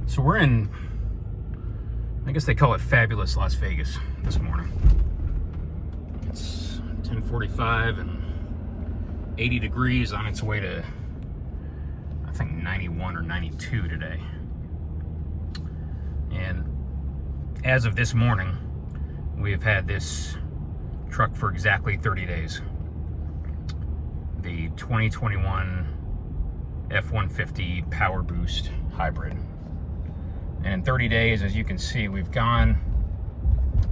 So we're in, I guess they call it fabulous Las Vegas this morning. It's 10:45 and 80 degrees, on its way to, I think, 91 or 92 today. And as of this morning, we've had this truck for exactly 30 days. The 2021 F150 Power Boost Hybrid. And in 30 days, as you can see, we've gone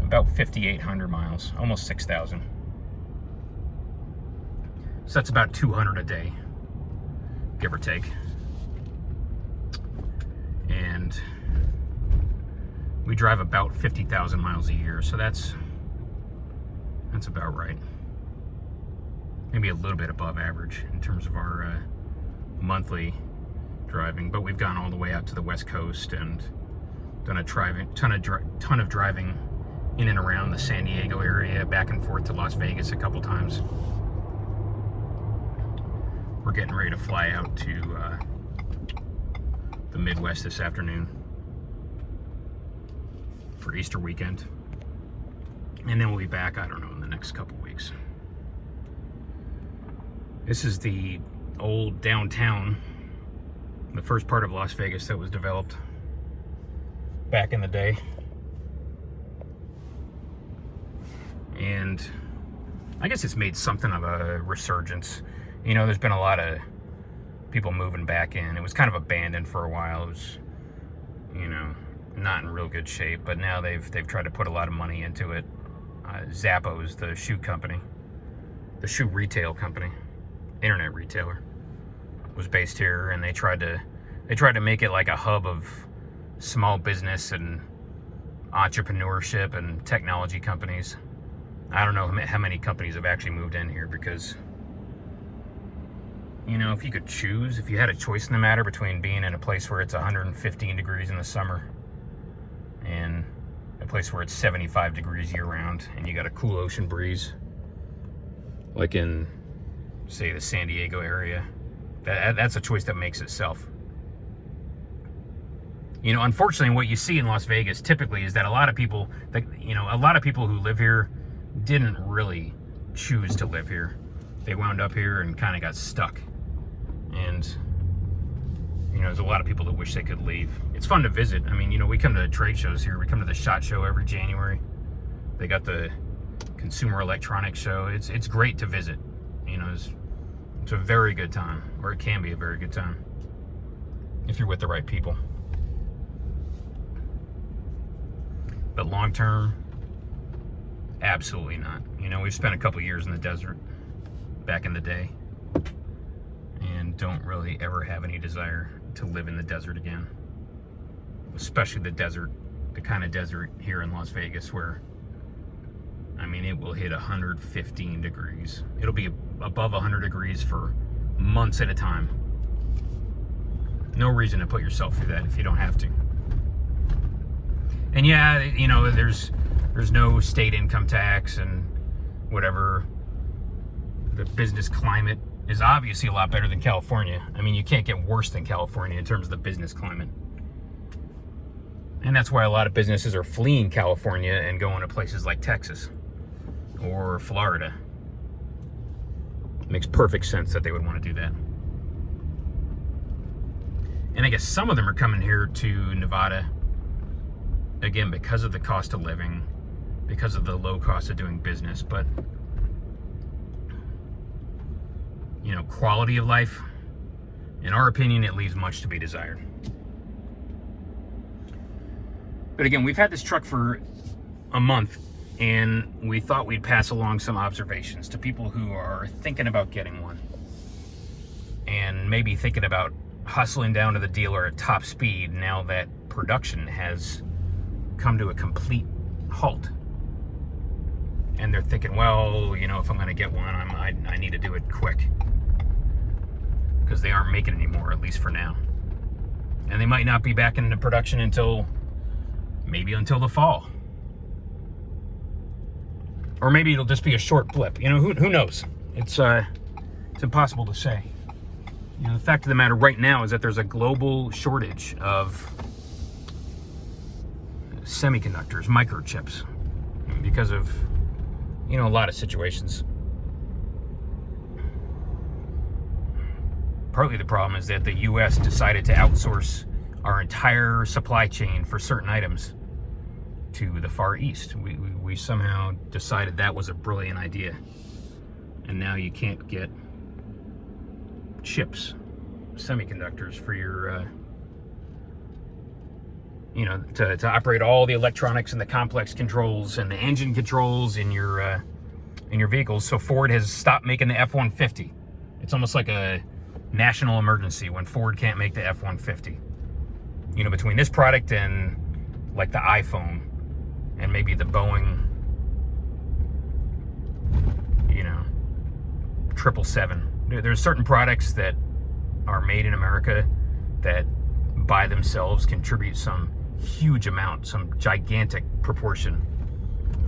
about 5,800 miles, almost 6,000. So that's about 200 a day, give or take. And we drive about 50,000 miles a year, so that's about right. Maybe a little bit above average in terms of our monthly driving, but we've gone all the way out to the West Coast and done a ton of driving in and around the San Diego area, back and forth to Las Vegas a couple times. We're getting ready to fly out to the Midwest this afternoon for Easter weekend, and then we'll be back, I don't know, in the next couple weeks. This is the old downtown, the first part of Las Vegas that was developed back in the day. And I guess it's made something of a resurgence. You know, there's been a lot of people moving back in. It was kind of abandoned for a while. It was, you know, not in real good shape, but now they've tried to put a lot of money into it. Zappos, the shoe company, the shoe retail company, internet retailer, was based here, and they tried to make it like a hub of small business and entrepreneurship and technology companies. I don't know how many companies have actually moved in here, because, you know, if you could choose, if you had a choice in the matter between being in a place where it's 115 degrees in the summer and a place where it's 75 degrees year-round and you got a cool ocean breeze, like in, say, the San Diego area, that's a choice that makes itself. You know, unfortunately, what you see in Las Vegas typically is that a lot of people who live here didn't really choose to live here. They wound up here and kind of got stuck. And, you know, there's a lot of people that wish they could leave. It's fun to visit. I mean, you know, we come to trade shows here. We come to the SHOT Show every January. They got the Consumer Electronics Show. It's great to visit. You know, it's a very good time, or it can be a very good time if you're with the right people. But long term, absolutely not. You know, we've spent a couple years in the desert back in the day, and don't really ever have any desire to live in the desert again. Especially the desert, the kind of desert here in Las Vegas where, I mean, it will hit 115 degrees. It'll be above 100 degrees for months at a time. No reason to put yourself through that if you don't have to. And yeah, you know, there's no state income tax and whatever. The business climate is obviously a lot better than California. I mean, you can't get worse than California in terms of the business climate. And that's why a lot of businesses are fleeing California and going to places like Texas or Florida. It makes perfect sense that they would want to do that. And I guess some of them are coming here to Nevada, again, because of the cost of living, because of the low cost of doing business. But, you know, quality of life, in our opinion, it leaves much to be desired. But again, we've had this truck for a month, and we thought we'd pass along some observations to people who are thinking about getting one, and maybe thinking about hustling down to the dealer at top speed now that production has come to a complete halt. And they're thinking, well, you know, if I'm going to get one, I need to do it quick, because they aren't making anymore, at least for now. And they might not be back into production until the fall. Or maybe it'll just be a short blip. You know, who knows? It's impossible to say. You know, the fact of the matter right now is that there's a global shortage of semiconductors, microchips, because of, you know, a lot of situations. Partly the problem is that the US decided to outsource our entire supply chain for certain items to the Far East. We somehow decided that was a brilliant idea. And now you can't get chips, semiconductors for your, you know, to operate all the electronics and the complex controls and the engine controls in your vehicles. So Ford has stopped making the F-150. It's almost like a national emergency when Ford can't make the F-150. You know, between this product and like the iPhone and maybe the Boeing, you know, 777. There's certain products that are made in America that by themselves contribute some huge amount, some gigantic proportion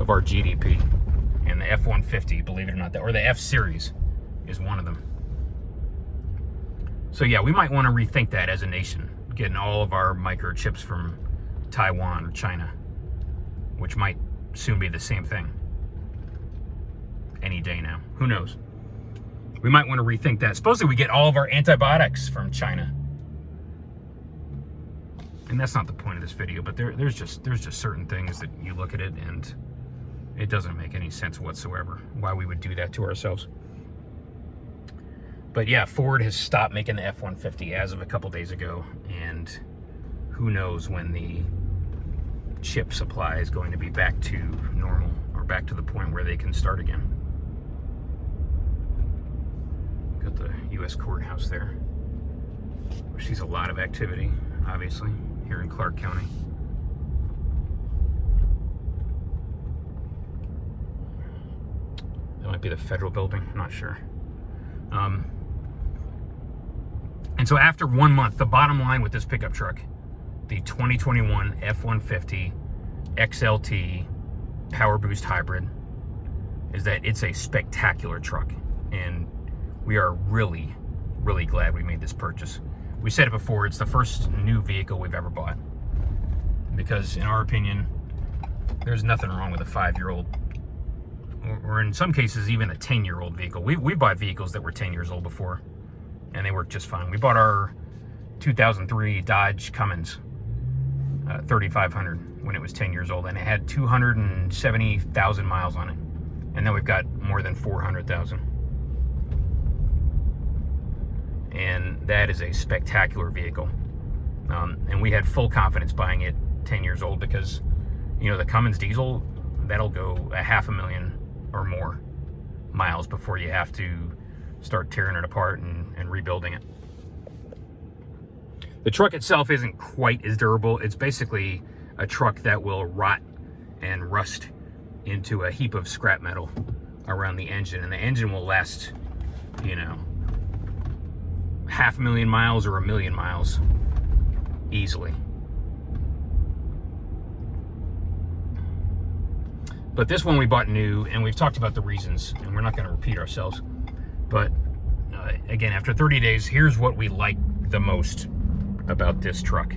of our GDP. And the F-150, believe it or not, or the F-Series is one of them. So yeah, we might want to rethink that as a nation, getting all of our microchips from Taiwan or China, which might soon be the same thing. Any day now. Who knows? We might want to rethink that. Supposedly we get all of our antibiotics from China. And that's not the point of this video, but there's just certain things that you look at it and it doesn't make any sense whatsoever why we would do that to ourselves. But yeah, Ford has stopped making the F-150 as of a couple days ago, and who knows when the chip supply is going to be back to normal or back to the point where they can start again. Got the U.S. courthouse there. We see a lot of activity, obviously, here in Clark County. That might be the federal building, I'm not sure. And so after 1 month, the bottom line with this pickup truck, the 2021 F-150 XLT Power Boost Hybrid, is that it's a spectacular truck. And we are really, really glad we made this purchase. We said it before, it's the first new vehicle we've ever bought. Because in our opinion, there's nothing wrong with a 5-year-old, or in some cases, even a 10-year-old vehicle. We bought vehicles that were 10 years old before, and they worked just fine. We bought our 2003 Dodge Cummins 3500 when it was 10 years old, and it had 270,000 miles on it. And now we've got more than 400,000. And that is a spectacular vehicle. And we had full confidence buying it 10 years old because, you know, the Cummins diesel, that'll go 500,000 or more miles before you have to start tearing it apart and rebuilding it. The truck itself isn't quite as durable. It's basically a truck that will rot and rust into a heap of scrap metal around the engine, and the engine will last, you know, 500,000 miles or 1,000,000 miles easily. But this one we bought new, and we've talked about the reasons, and we're not going to repeat ourselves. But again, after 30 days, here's what we like the most about this truck.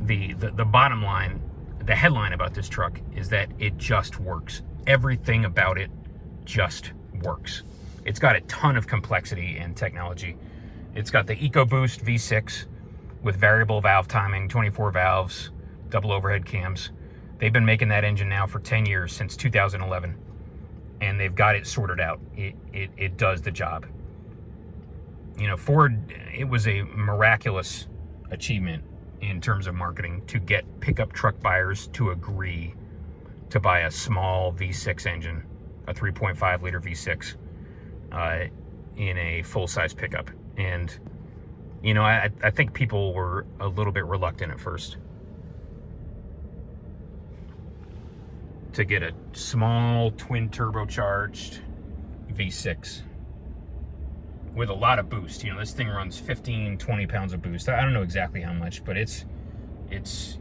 The bottom line, the headline about this truck is that it just works. Everything about it just works. It's got a ton of complexity and technology. It's got the EcoBoost V6 with variable valve timing, 24 valves, double overhead cams. They've been making that engine now for 10 years, since 2011, and they've got it sorted out. It does the job. You know, Ford, it was a miraculous achievement in terms of marketing to get pickup truck buyers to agree to buy a small V6 engine, a 3.5 liter V6, in a full-size pickup. And, you know, I think people were a little bit reluctant at first to get a small twin turbocharged V6 with a lot of boost. You know, this thing runs 15, 20 pounds of boost. I don't know exactly how much, but it's,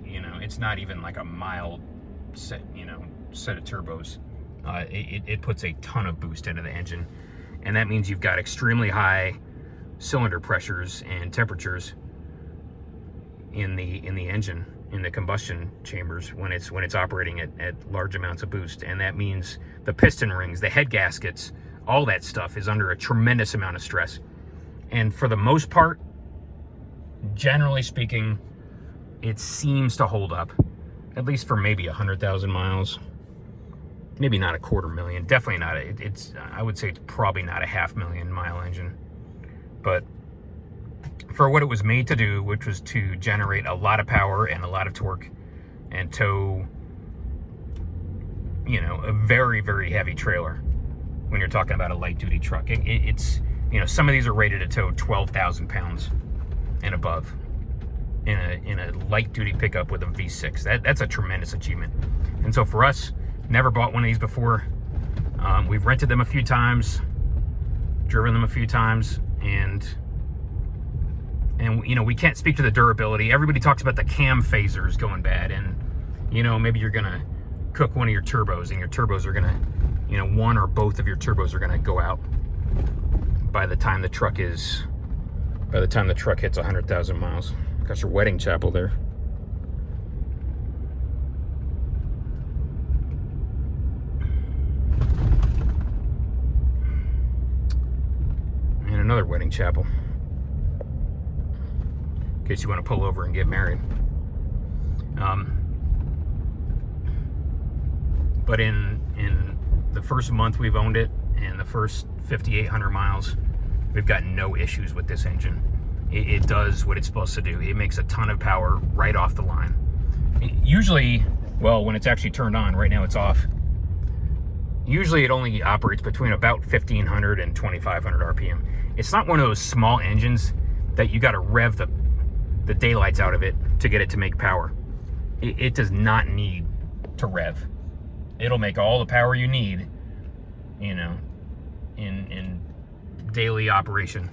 you know, it's not even like a mild set of turbos. It puts a ton of boost into the engine. And that means you've got extremely high cylinder pressures and temperatures in the engine. in the combustion chambers when it's operating at large amounts of boost. And that means the piston rings, the head gaskets, all that stuff is under a tremendous amount of stress. And for the most part, generally speaking, it seems to hold up, at least for maybe 100,000 miles. Maybe not a 250,000. Definitely not. It's I would say it's probably not a 500,000 mile engine. But for what it was made to do, which was to generate a lot of power and a lot of torque and tow, you know, a very, very heavy trailer when you're talking about a light duty truck. It's, you know, some of these are rated to tow 12,000 pounds and above in a light duty pickup with a V6. That's a tremendous achievement. And so for us, never bought one of these before. We've rented them a few times, driven them a few times, and you know, we can't speak to the durability. Everybody talks about the cam phasers going bad, and you know, maybe you're gonna cook one of your turbos, and your turbos are gonna, you know, one or both of your turbos are gonna go out by the time the truck hits 100,000 miles. Got your wedding chapel there. And another wedding chapel, in case you want to pull over and get married. But in the first month we've owned it, and the first 5,800 miles, we've got no issues with this engine. It does what it's supposed to do. It makes a ton of power right off the line. Usually, well, when it's actually turned on, right now it's off. Usually it only operates between about 1,500 and 2,500 RPM. It's not one of those small engines that you got to rev the daylights out of it to get it to make power. It does not need to rev. It'll make all the power you need, you know, in daily operation,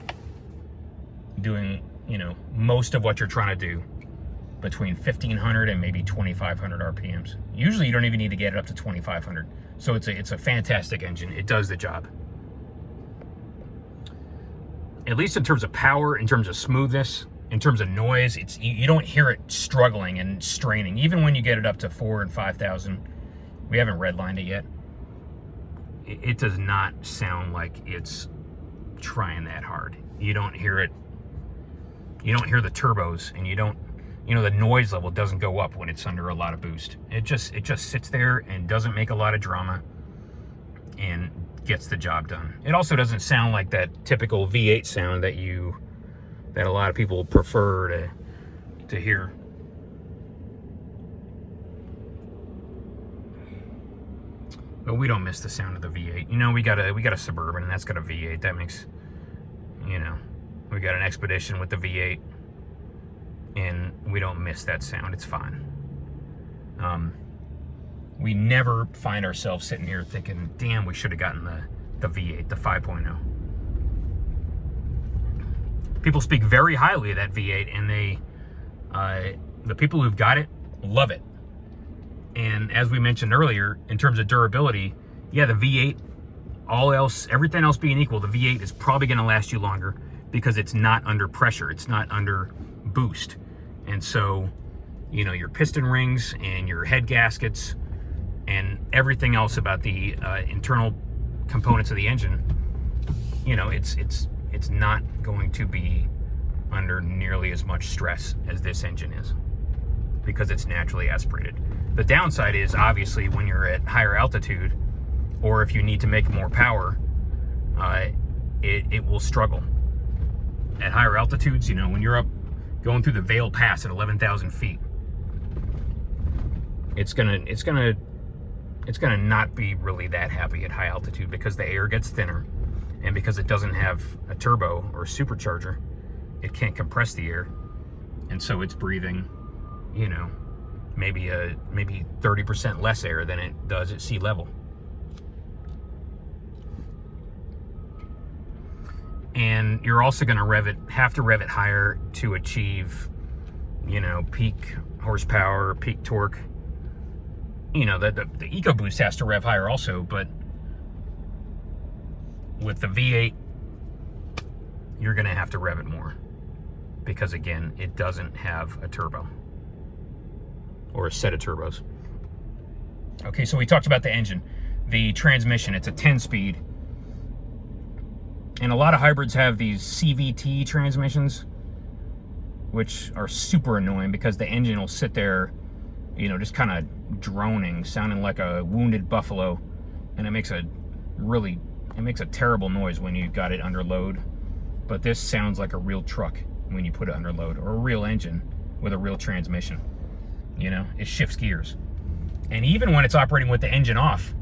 doing, you know, most of what you're trying to do between 1,500 and maybe 2,500 RPMs. Usually you don't even need to get it up to 2,500. So it's a fantastic engine. It does the job. At least in terms of power, in terms of smoothness, in terms of noise, you don't hear it struggling and straining. Even when you get it up to 4,000 and 5,000, we haven't redlined it yet. It does not sound like it's trying that hard. You don't hear it. You don't hear the turbos, and you don't, you know, the noise level doesn't go up when it's under a lot of boost. It just sits there and doesn't make a lot of drama and gets the job done. It also doesn't sound like that typical V8 sound that a lot of people prefer to hear. But we don't miss the sound of the V8. You know, we got a Suburban, and that's got a V8. That makes, you know, we got an Expedition with the V8, and we don't miss that sound. It's fine. We never find ourselves sitting here thinking, damn, we should have gotten the V8, the 5.0. People speak very highly of that V8, and the people who've got it love it. And as we mentioned earlier, in terms of durability, yeah, the V8, everything else being equal, the V8 is probably going to last you longer because it's not under pressure. It's not under boost. And so, you know, your piston rings and your head gaskets and everything else about the internal components of the engine, you know, it's not going to be under nearly as much stress as this engine is because it's naturally aspirated. The downside is obviously when you're at higher altitude, or if you need to make more power, it will struggle. At higher altitudes, you know, when you're up going through the Vail Pass at 11,000 feet, it's gonna not be really that happy at high altitude because the air gets thinner, and because it doesn't have a turbo or a supercharger, it can't compress the air, and so it's breathing, you know, maybe 30% less air than it does at sea level. And you're also going to have to rev it higher to achieve, you know, peak horsepower, peak torque. You know, the EcoBoost has to rev higher also, but with the V8, you're going to have to rev it more because, again, it doesn't have a turbo. or a set of turbos. Okay, so we talked about the engine. The transmission, it's a 10-speed. And a lot of hybrids have these CVT transmissions, which are super annoying because the engine will sit there, you know, just kind of droning, sounding like a wounded buffalo. And it makes a terrible noise when you got it under load. But this sounds like a real truck when you put it under load, or a real engine with a real transmission. You know, it shifts gears. And even when it's operating with the engine off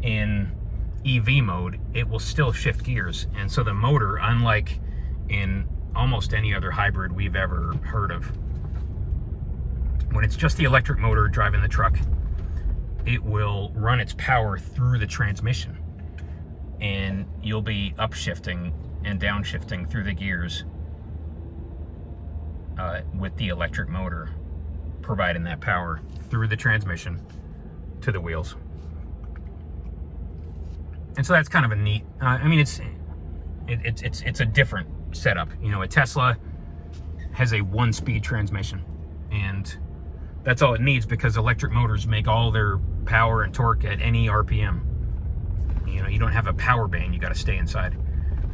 in EV mode, it will still shift gears. And so the motor, unlike in almost any other hybrid we've ever heard of, when it's just the electric motor driving the truck, it will run its power through the transmission. And you'll be upshifting and downshifting through the gears with the electric motor providing that power through the transmission to the wheels. And so that's kind of a neat, I mean, it's a different setup. You know, a Tesla has a 1-speed transmission, and that's all it needs because electric motors make all their power and torque at any RPM. You know, you don't have a power band, you got to stay inside.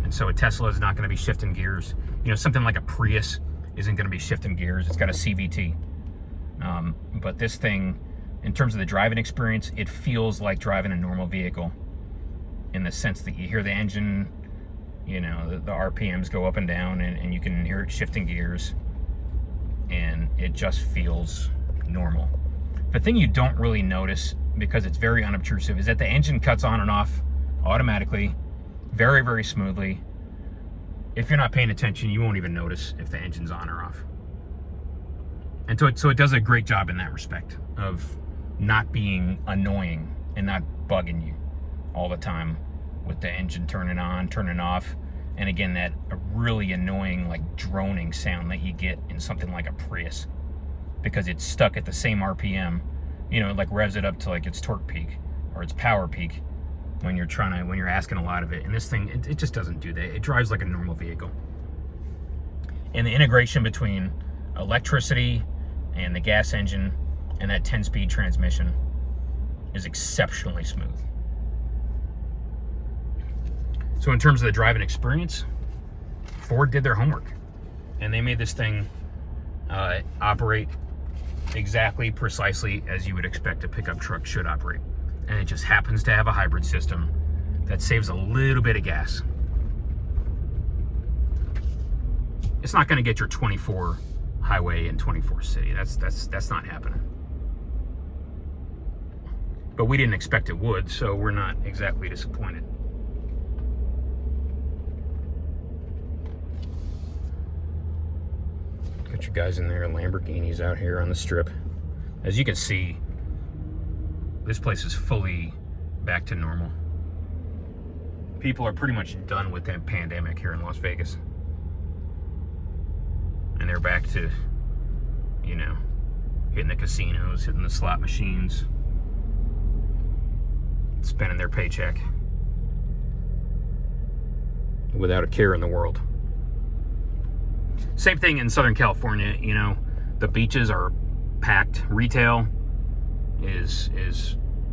And so a Tesla is not going to be shifting gears. You know, something like a Prius isn't going to be shifting gears. It's got a CVT. But this thing, in terms of the driving experience, it feels like driving a normal vehicle in the sense that you hear the engine, you know, the RPMs go up and down, and you can hear it shifting gears, and it just feels normal. The thing you don't really notice, because it's very unobtrusive, is that the engine cuts on and off automatically, very, very smoothly. If you're not paying attention, you won't even notice if the engine's on or off. And so it does a great job in that respect of not being annoying and not bugging you all the time with the engine turning on, turning off. And again, that a really annoying, like, droning sound that you get in something like a Prius, because it's stuck at the same RPM. You know, it like revs it up to like its torque peak or its power peak when you're asking a lot of it. And this thing, it just doesn't do that. It drives like a normal vehicle. And the integration between electricity and the gas engine and that 10-speed transmission is exceptionally smooth. So in terms of the driving experience, Ford did their homework, and they made this thing operate exactly, precisely as you would expect a pickup truck should operate. And it just happens to have a hybrid system that saves a little bit of gas. It's not going to get your 24 highway and 24 city. That's not happening. But we didn't expect it would, so we're not exactly disappointed. Got your guys in there, Lamborghinis out here on the strip. As you can see, this place is fully back to normal. People are pretty much done with that pandemic here in Las Vegas. And they're back to, you know, hitting the casinos, hitting the slot machines, spending their paycheck without a care in the world. Same thing in Southern California. You know, the beaches are packed. Retail is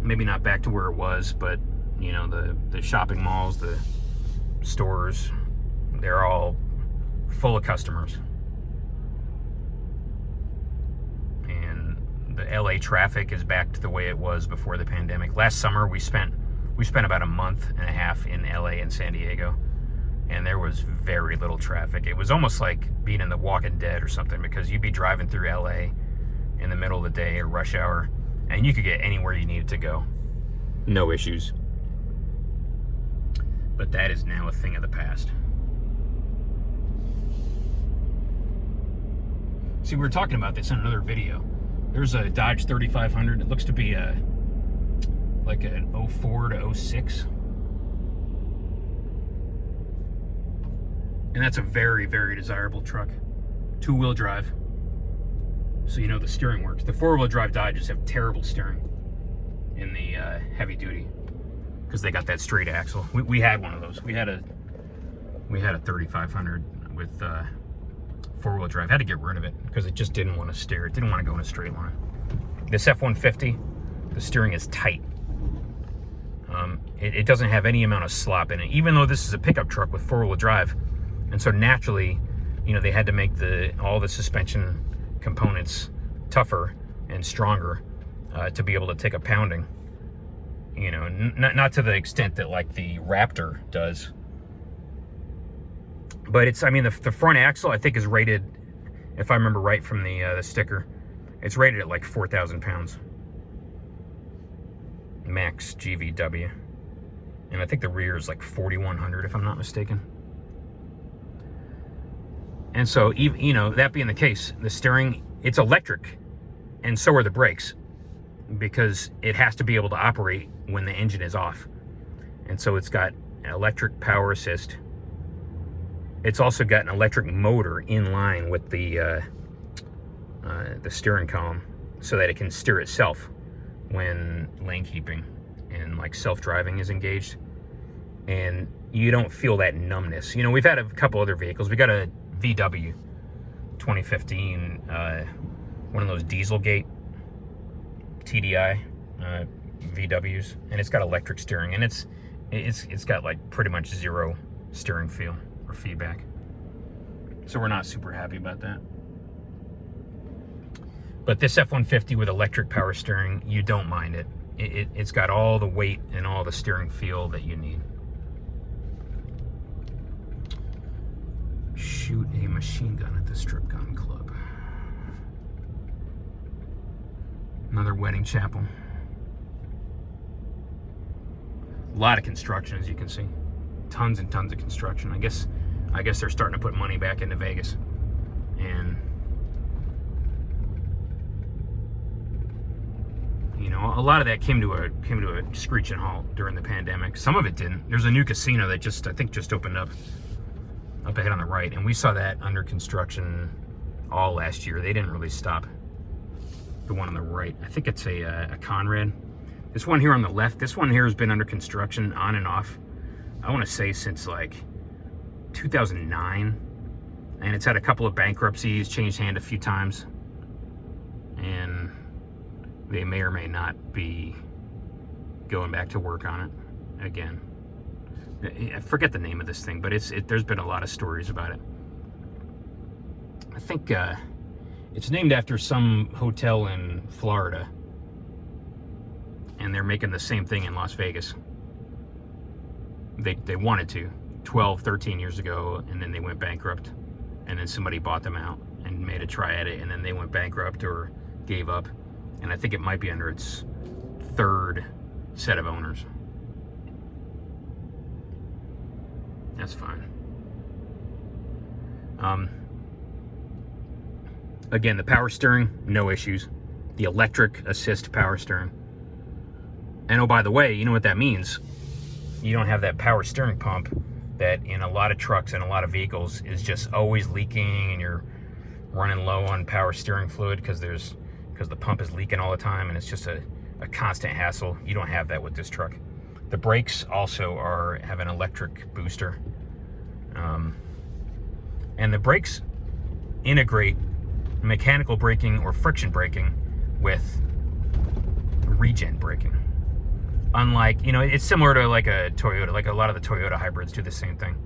maybe not back to where it was, but you know, the shopping malls, the stores, they're all full of customers. And the LA traffic is back to the way it was before the pandemic. Last summer we spent about a month and a half in LA and San Diego, and there was very little traffic. It was almost like being in The Walking Dead or something, because you'd be driving through LA in the middle of the day or rush hour, and you could get anywhere you needed to go. No issues. But that is now a thing of the past. See, we were talking about this in another video. There's a Dodge 3500. It looks to be like an 04 to 06. And that's a very, very desirable truck. 2-wheel drive. So you know the steering works. The 4-wheel drive Dodges have terrible steering in the heavy duty, because they got that straight axle. We had one of those. We had a 3500 with 4-wheel drive. Had to get rid of it because it just didn't want to steer. It didn't want to go in a straight line. This F-150, the steering is tight. It doesn't have any amount of slop in it, even though this is a pickup truck with four-wheel drive. And so naturally, you know, they had to make all the suspension components tougher and stronger to be able to take a pounding. You know, not to the extent that like the Raptor does. But it's, I mean, the front axle I think is rated, if I remember right from the sticker, it's rated at like 4,000 pounds. Max GVW. And I think the rear is like 4,100 if I'm not mistaken. And so, you know, that being the case, the steering, it's electric, and so are the brakes, because it has to be able to operate when the engine is off. And so it's got an electric power assist. It's also got an electric motor in line with the steering column, so that it can steer itself when lane keeping and like self-driving is engaged, and you don't feel that numbness. You know, we've had a couple other vehicles. We got a VW 2015, one of those Dieselgate TDI VWs, and it's got electric steering, and it's got like pretty much zero steering feel or feedback. So we're not super happy about that. But this F-150 with electric power steering, you don't mind it. It's got all the weight and all the steering feel that you need. Shoot a machine gun at the strip gun club. Another wedding chapel. A lot of construction, as you can see. Tons and tons of construction. I guess they're starting to put money back into Vegas. And you know, a lot of that came to a screeching halt during the pandemic. Some of it didn't. There's a new casino that I think just opened up ahead on the right, and we saw that under construction all last year. They didn't really stop. The one on the right, I think it's a Conrad. This one here on the left, this one here has been under construction on and off, I want to say since like 2009, and it's had a couple of bankruptcies, changed hand a few times, and they may or may not be going back to work on it again. I forget the name of this thing, but there's been a lot of stories about it. I think it's named after some hotel in Florida, and they're making the same thing in Las Vegas. They wanted to 12, 13 years ago, and then they went bankrupt, and then somebody bought them out and made a try at it, and then they went bankrupt or gave up. And I think it might be under its third set of owners. That's fine. Again, the power steering, no issues. The electric assist power steering. And oh, by the way, you know what that means? You don't have that power steering pump that in a lot of trucks and a lot of vehicles is just always leaking, and you're running low on power steering fluid because the pump is leaking all the time, and it's just a constant hassle. You don't have that with this truck. The brakes also have an electric booster. And the brakes integrate mechanical braking or friction braking with Regen braking. Unlike, you know, it's similar to like a Toyota, like a lot of the Toyota hybrids do the same thing.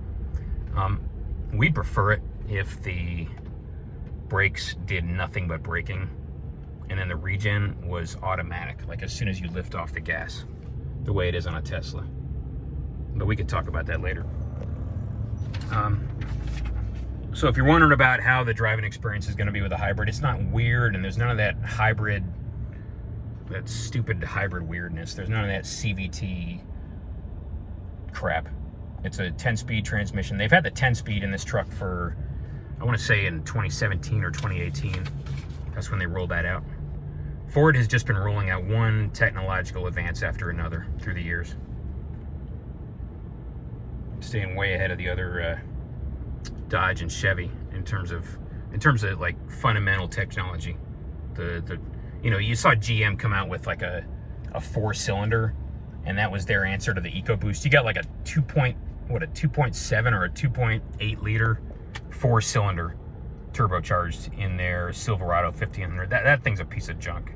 We'd prefer it if the brakes did nothing but braking, and then the Regen was automatic, like as soon as you lift off the gas, the way it is on a Tesla. But we could talk about that later. So if you're wondering about how the driving experience is going to be with a hybrid, it's not weird, and there's none of that stupid hybrid weirdness. There's none of that CVT crap. It's a 10-speed transmission. They've had the 10-speed in this truck for, I want to say in 2017 or 2018. That's when they rolled that out. Ford has just been rolling out one technological advance after another through the years, staying way ahead of the other Dodge and Chevy in terms of like fundamental technology. You know, you saw GM come out with like a 4-cylinder, and that was their answer to the EcoBoost. You got like a 2.7 or a 2.8 liter 4-cylinder turbocharged in their Silverado 1500. That thing's a piece of junk.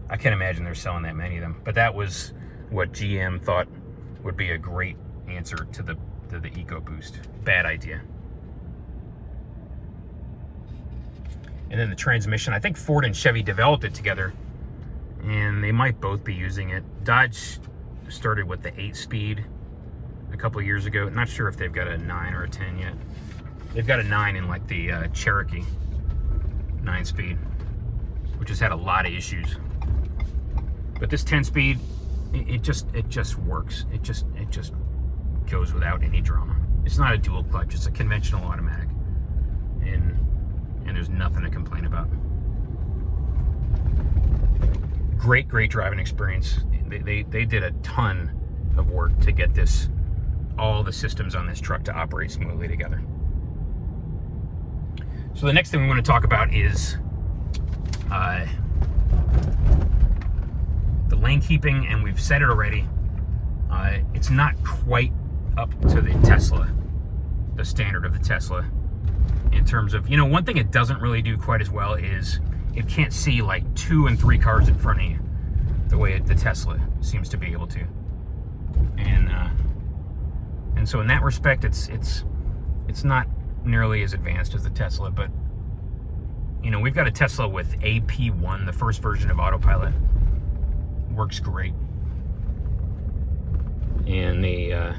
I can't imagine they're selling that many of them. But that was what GM thought would be a great answer to the EcoBoost. Bad idea. And then the transmission, I think Ford and Chevy developed it together, and they might both be using it. Dodge started with the 8-speed a couple of years ago. Not sure if they've got a 9 or a 10 yet. They've got a 9 in like the Cherokee 9-speed, which has had a lot of issues. But this 10-speed, it just works. It just goes without any drama. It's not a dual clutch, it's a conventional automatic. And there's nothing to complain about. Great driving experience. They did a ton of work to get all the systems on this truck to operate smoothly together. So the next thing we want to talk about is the lane keeping, and we've said it already. It's not quite up to the Tesla, the standard of the Tesla, in terms of, one thing it doesn't really do quite as well is it can't see like 2 and 3 cars in front of you the way the Tesla seems to be able to. And so in that respect, it's not nearly as advanced as the Tesla, but we've got a Tesla with AP1, the first version of autopilot. Works great. And the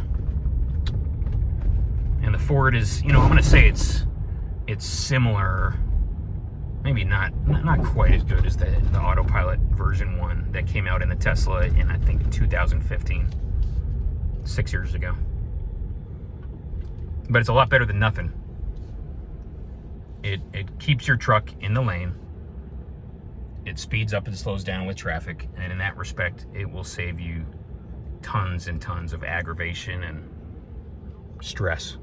Ford is, I'm going to say it's similar, maybe not quite as good as the autopilot version 1 that came out in the Tesla in, I think, 2015, 6 years ago. But it's a lot better than nothing. It keeps your truck in the lane. It speeds up and slows down with traffic, and in that respect, it will save you tons and tons of aggravation and stress,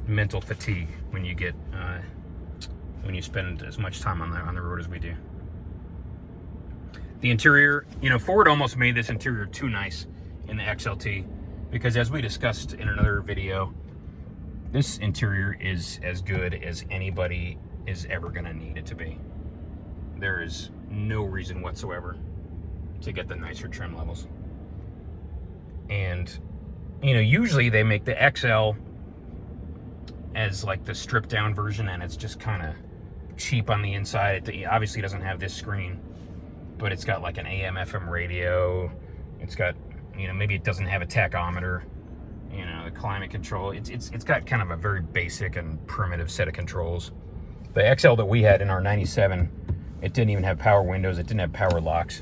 mental fatigue when you spend as much time on the road as we do. The interior, Ford almost made this interior too nice in the XLT, because as we discussed in another video, this interior is as good as anybody is ever going to need it to be. There is no reason whatsoever to get the nicer trim levels. And, usually they make the XL as like the stripped down version, and it's just kind of cheap on the inside. It obviously doesn't have this screen, but it's got like an AM FM radio. It's got, maybe it doesn't have a tachometer, the climate control. It's got kind of a very basic and primitive set of controls. The XL that we had in our 97, it didn't even have power windows. It didn't have power locks.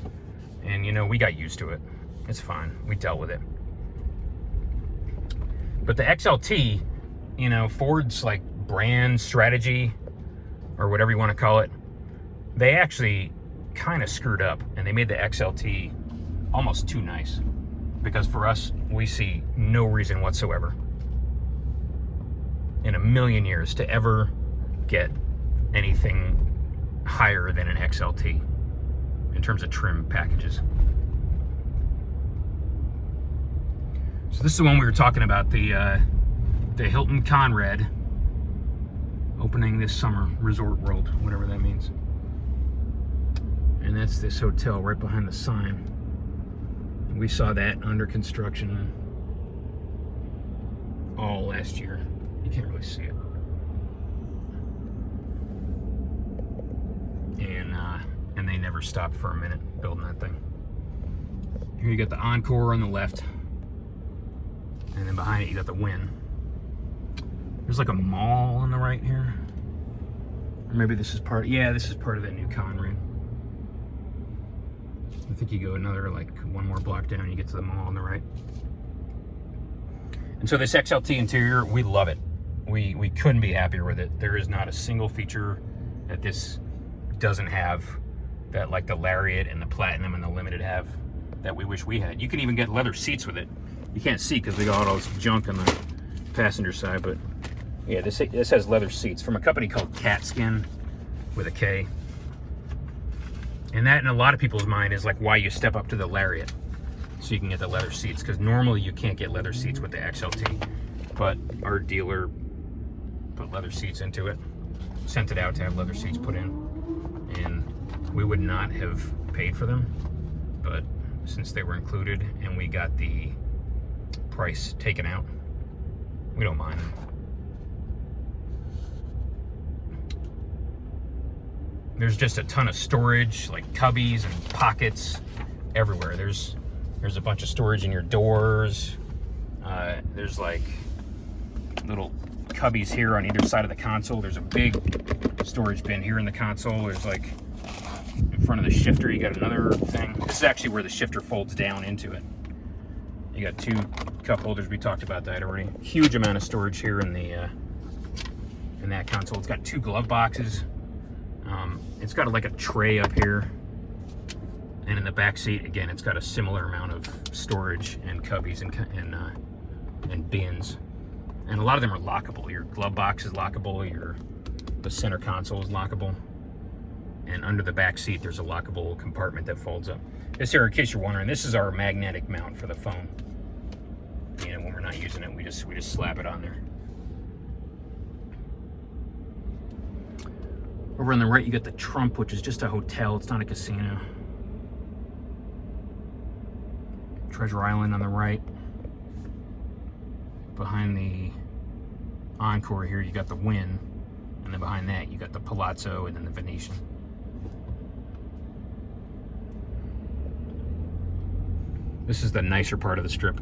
And, we got used to it. It's fine. We dealt with it. But the XLT, Ford's like brand strategy, or whatever you want to call it, they actually kind of screwed up, and they made the XLT almost too nice. Because for us, we see no reason whatsoever in a million years to ever get anything higher than an XLT in terms of trim packages. So this is the one we were talking about, the Hilton Conrad, opening this summer, Resort World, whatever that means. And that's this hotel right behind the sign. We saw that under construction all last year. You can't really see it. And they never stopped for a minute building that thing. Here you got the Encore on the left, and then behind it you got the Wynn. There's like a mall on the right here. Or maybe this is part, this is part of that new Conrad. I think you go another, like, one more block down, you get to the mall on the right. And so this XLT interior, we love it. We couldn't be happier with it. There is not a single feature that this doesn't have that, like the Lariat and the Platinum and the Limited have, that we wish we had. You can even get leather seats with it. You can't see because they got all this junk on the passenger side, but yeah, this has leather seats from a company called Catskin with a K. And that, in a lot of people's mind, is like why you step up to the Lariat, so you can get the leather seats, because normally you can't get leather seats with the XLT. But our dealer put leather seats into it, sent it out to have leather seats put in, and we would not have paid for them, but since they were included and we got the price taken out, we don't mind them. There's just a ton of storage, like cubbies and pockets everywhere. There's a bunch of storage in your doors. There's like little cubbies here on either side of the console. There's a big storage bin here in the console. There's like in front of the shifter, you got another thing. This is actually where the shifter folds down into it. You got 2 cup holders. We talked about that already. Huge amount of storage here in the in that console. It's got 2 glove boxes. It's got like a tray up here, and in the back seat again, it's got a similar amount of storage and cubbies and bins. And a lot of them are lockable. Your glove box is lockable. The center console is lockable. And under the back seat, there's a lockable compartment that folds up. This here, in case you're wondering, this is our magnetic mount for the phone. You know, when we're not using it, we just slap it on there. Over on the right, you got the Trump, which is just a hotel. It's not a casino. Treasure Island on the right. Behind the Encore here, you got the Wynn. And then behind that, you got the Palazzo and then the Venetian. This is the nicer part of the Strip.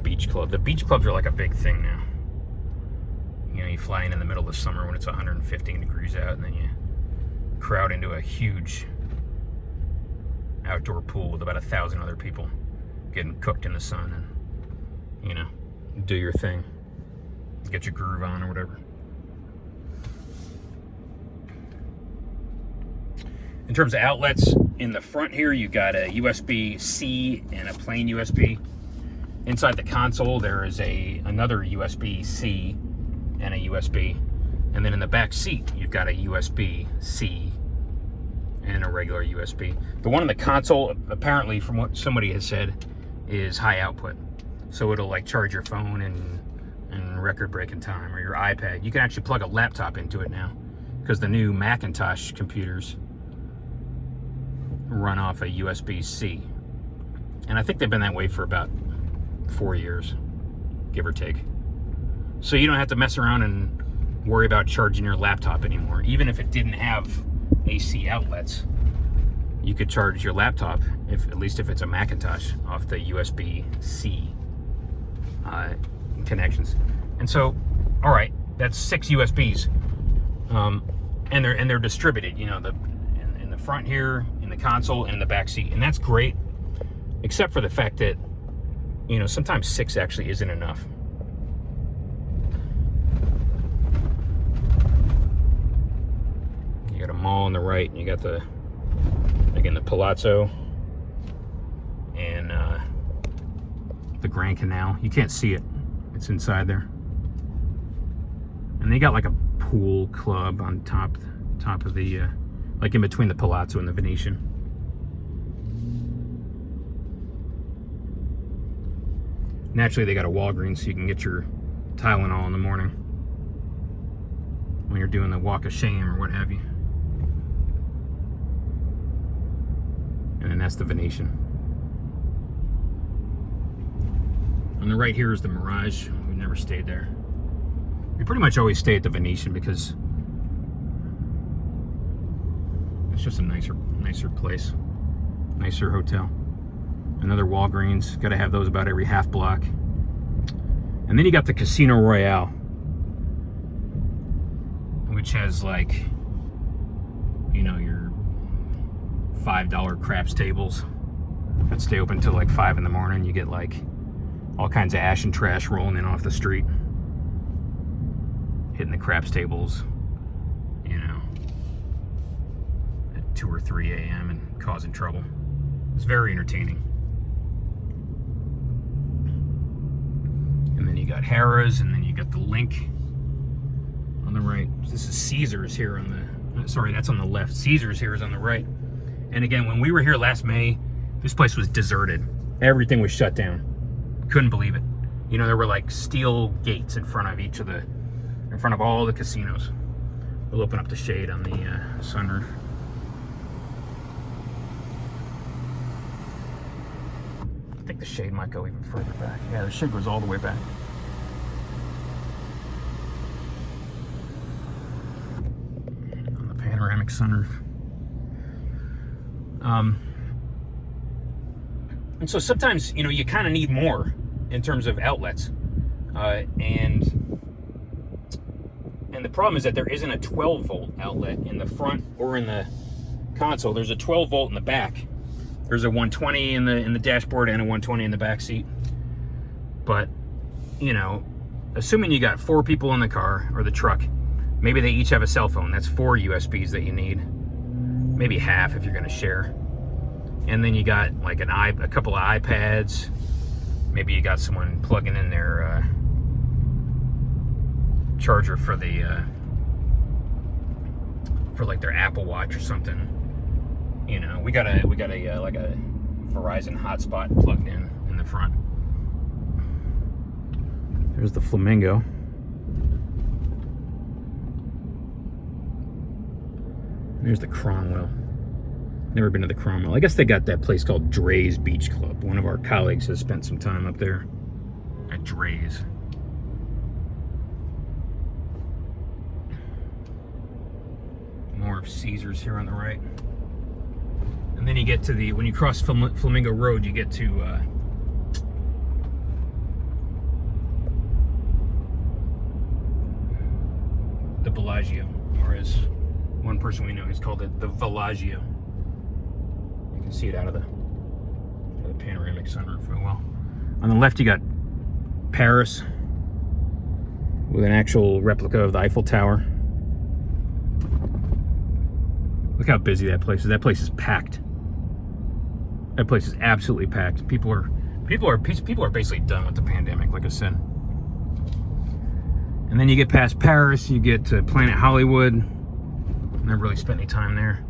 Beach Club. The beach clubs are like a big thing now. You know, you fly in the middle of summer when it's 115 degrees out, and then you crowd into a huge outdoor pool with about 1,000 other people getting cooked in the sun, and, you know, do your thing, get your groove on or whatever. In terms of outlets, in the front here, you got a USB-C and a plain USB. Inside the console, there is another USB-C and a USB. And then in the back seat, you've got a USB-C and a regular USB. The one in the console, apparently, from what somebody has said, is high output. So it'll like charge your phone in record breaking time, or your iPad. You can actually plug a laptop into it now, because the new Macintosh computers run off a USB-C. And I think they've been that way for about 4 years, give or take. So you don't have to mess around and worry about charging your laptop anymore. Even if it didn't have AC outlets, you could charge your laptop, at least if it's a Macintosh, off the USB-C connections. And so, all right, that's 6 USBs, and they're distributed. You know, in the front here, in the console, and in the back seat, and that's great, except for the fact that, you know, sometimes 6 actually isn't enough. You got a mall on the right, and you got the Palazzo and the Grand Canal. You can't see it; it's inside there. And they got like a pool club on top of the, like in between the Palazzo and the Venetian. Naturally, they got a Walgreens, so you can get your Tylenol in the morning when you're doing the walk of shame or what have you. And then that's the Venetian. On the right here is the Mirage. We never stayed there. We pretty much always stay at the Venetian because it's just a nicer place, nicer hotel. Another Walgreens, got to have those about every half block. And then you got the Casino Royale, which has like, you know, your $5 craps tables that stay open till like 5 in the morning. You get like all kinds of ash and trash rolling in off the street, hitting the craps tables, you know, at 2 or 3 a.m. and causing trouble. It's very entertaining. And then you got Harrah's, and then you got the Link on the right. This is Caesars here on the, sorry, that's on the left. Caesars here is on the right. And again, when we were here last May, this place was deserted. Everything was shut down. Couldn't believe it. You know, there were like steel gates in front of in front of all the casinos. We'll open up the shade on the sunroof. I think the shade might go even further back. Yeah, the shade goes all the way back. On the panoramic sunroof. And so sometimes, you know, you kind of need more in terms of outlets. And the problem is that there isn't a 12-volt outlet in the front or in the console. There's a 12-volt in the back. There's a 120 in the dashboard and a 120 in the back seat. But, you know, assuming you got 4 people in the car or the truck, maybe they each have a cell phone. That's 4 USBs that you need. Maybe half if you're going to share. And then you got like a couple of iPads. Maybe you got someone plugging in their charger for the for like their Apple Watch or something. You know, we got a like a Verizon hotspot plugged in the front. There's the Flamingo. There's the Cromwell. Never been to the Cromwell. I guess they got that place called Dre's Beach Club. One of our colleagues has spent some time up there at Dre's. More of Caesars here on the right. And then you get to when you cross Flamingo Road, you get to the Bellagio, or as one person we know has called it, the Villaggio. You can see it out of the panoramic sunroof real well. On the left, you got Paris with an actual replica of the Eiffel Tower. Look how busy that place is. That place is packed. That place is absolutely packed. People are basically done with the pandemic, like I said. And then you get past Paris, you get to Planet Hollywood. Never really spent any time there.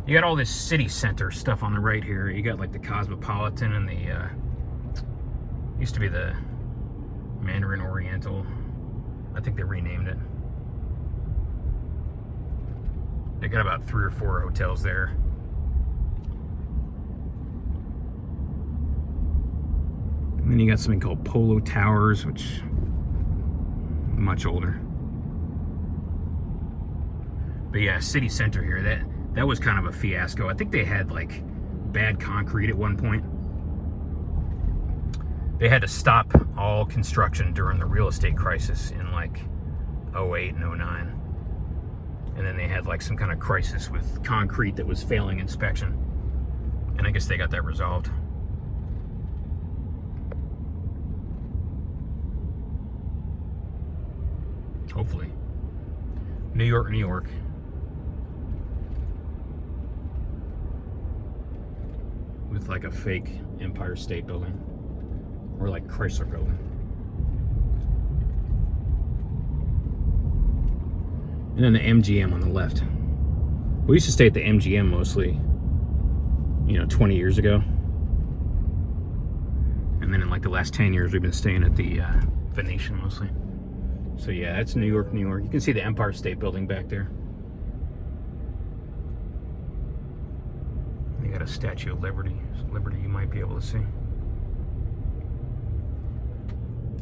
You got all this city center stuff on the right here. You got like the Cosmopolitan and the used to be the Mandarin Oriental. I think they renamed it. They got about 3 or 4 hotels there. And then you got something called Polo Towers, which much older. But yeah, city center here, that was kind of a fiasco. I think they had like bad concrete at one point. They had to stop all construction during the real estate crisis in like 08 and 09. And then they had like some kind of crisis with concrete that was failing inspection. And I guess they got that resolved. Hopefully. New York, New York. With like a fake Empire State Building. Or like Chrysler Building. And then the MGM on the left. We used to stay at the MGM mostly, 20 years ago. And then in like the last 10 years, we've been staying at the Venetian mostly. So yeah, that's New York, New York. You can see the Empire State Building back there. You got a Statue of Liberty. Liberty you might be able to see.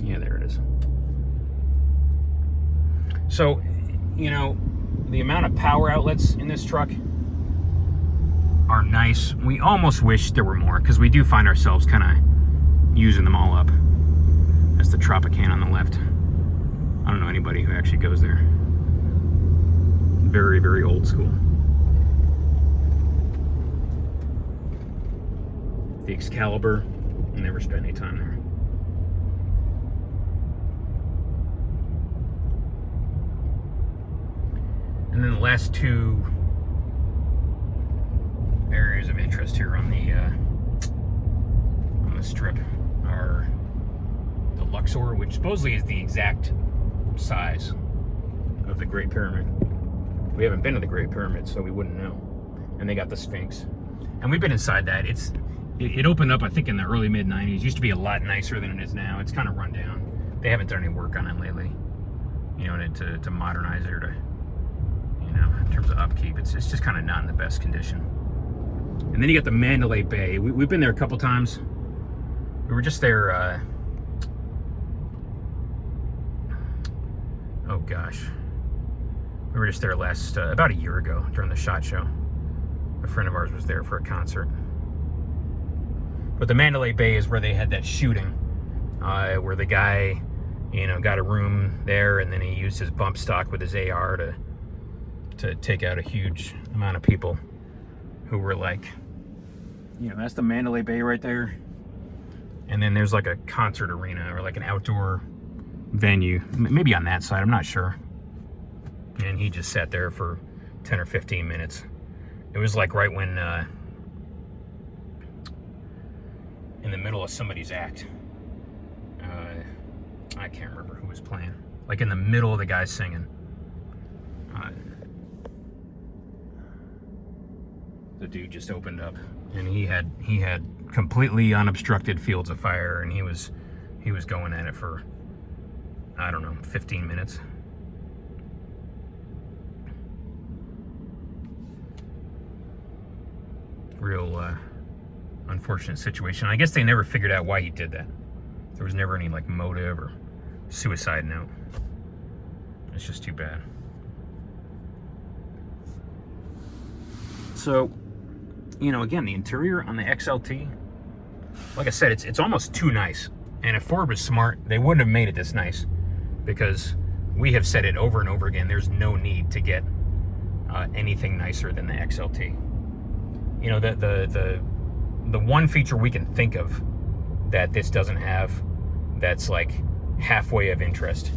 Yeah, there it is. So, the amount of power outlets in this truck are nice. We almost wish there were more, because we do find ourselves kind of using them all up. That's the Tropicana on the left. I don't know anybody who actually goes there. Very, very old school. The Excalibur, never spent any time there. And then the last 2 areas of interest here on the strip are the Luxor, which supposedly is the exact size of the Great Pyramid. We haven't been to the Great Pyramid, so we wouldn't know. And they got the Sphinx. And we've been inside that. It opened up, I think, in the early mid-90s. Used to be a lot nicer than it is now. It's kind of run down. They haven't done any work on it lately, you know, to modernize it or to, you know, in terms of upkeep. It's just kind of not in the best condition. And then you got the Mandalay Bay. We've been there a couple times. We were just there, oh gosh. We were just there about a year ago during the SHOT Show. A friend of ours was there for a concert. But the Mandalay Bay is where they had that shooting, where the guy, you know, got a room there, and then he used his bump stock with his AR to take out a huge amount of people who were like, you know, that's the Mandalay Bay right there. And then there's like a concert arena or like an outdoor venue, maybe on that side, I'm not sure. And he just sat there for 10 or 15 minutes. It was like right when, in the middle of somebody's act. I can't remember who was playing. Like in the middle of the guy singing. The dude just opened up, and he had completely unobstructed fields of fire, and he was going at it for, I don't know, 15 minutes. Real unfortunate situation. I guess they never figured out why he did that. There was never any like motive or suicide note. It's just too bad. So, you know, again, the interior on the XLT, like I said, it's almost too nice. And if Ford was smart, they wouldn't have made it this nice, because we have said it over and over again, there's no need to get anything nicer than the XLT. You know, the one feature we can think of that this doesn't have that's like halfway of interest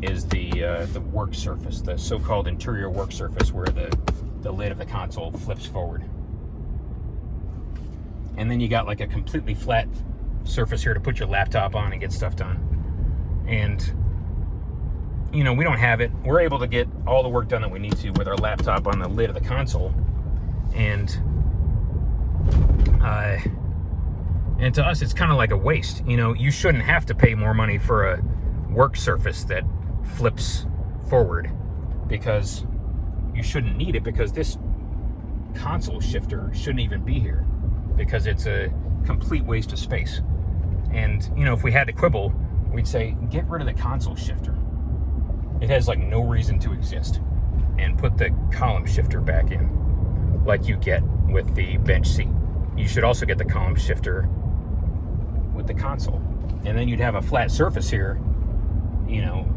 is the work surface, the so-called interior work surface, where the lid of the console flips forward. And then you got like a completely flat surface here to put your laptop on and get stuff done. And, you know, we don't have it. We're able to get all the work done that we need to with our laptop on the lid of the console. And to us, it's kind of like a waste. You know, you shouldn't have to pay more money for a work surface that flips forward, because you shouldn't need it, because this console shifter shouldn't even be here, because it's a complete waste of space. And, you know, if we had to quibble, we'd say, get rid of the console shifter. It has like no reason to exist. And put the column shifter back in, like you get with the bench seat. You should also get the column shifter with the console. And then you'd have a flat surface here, you know,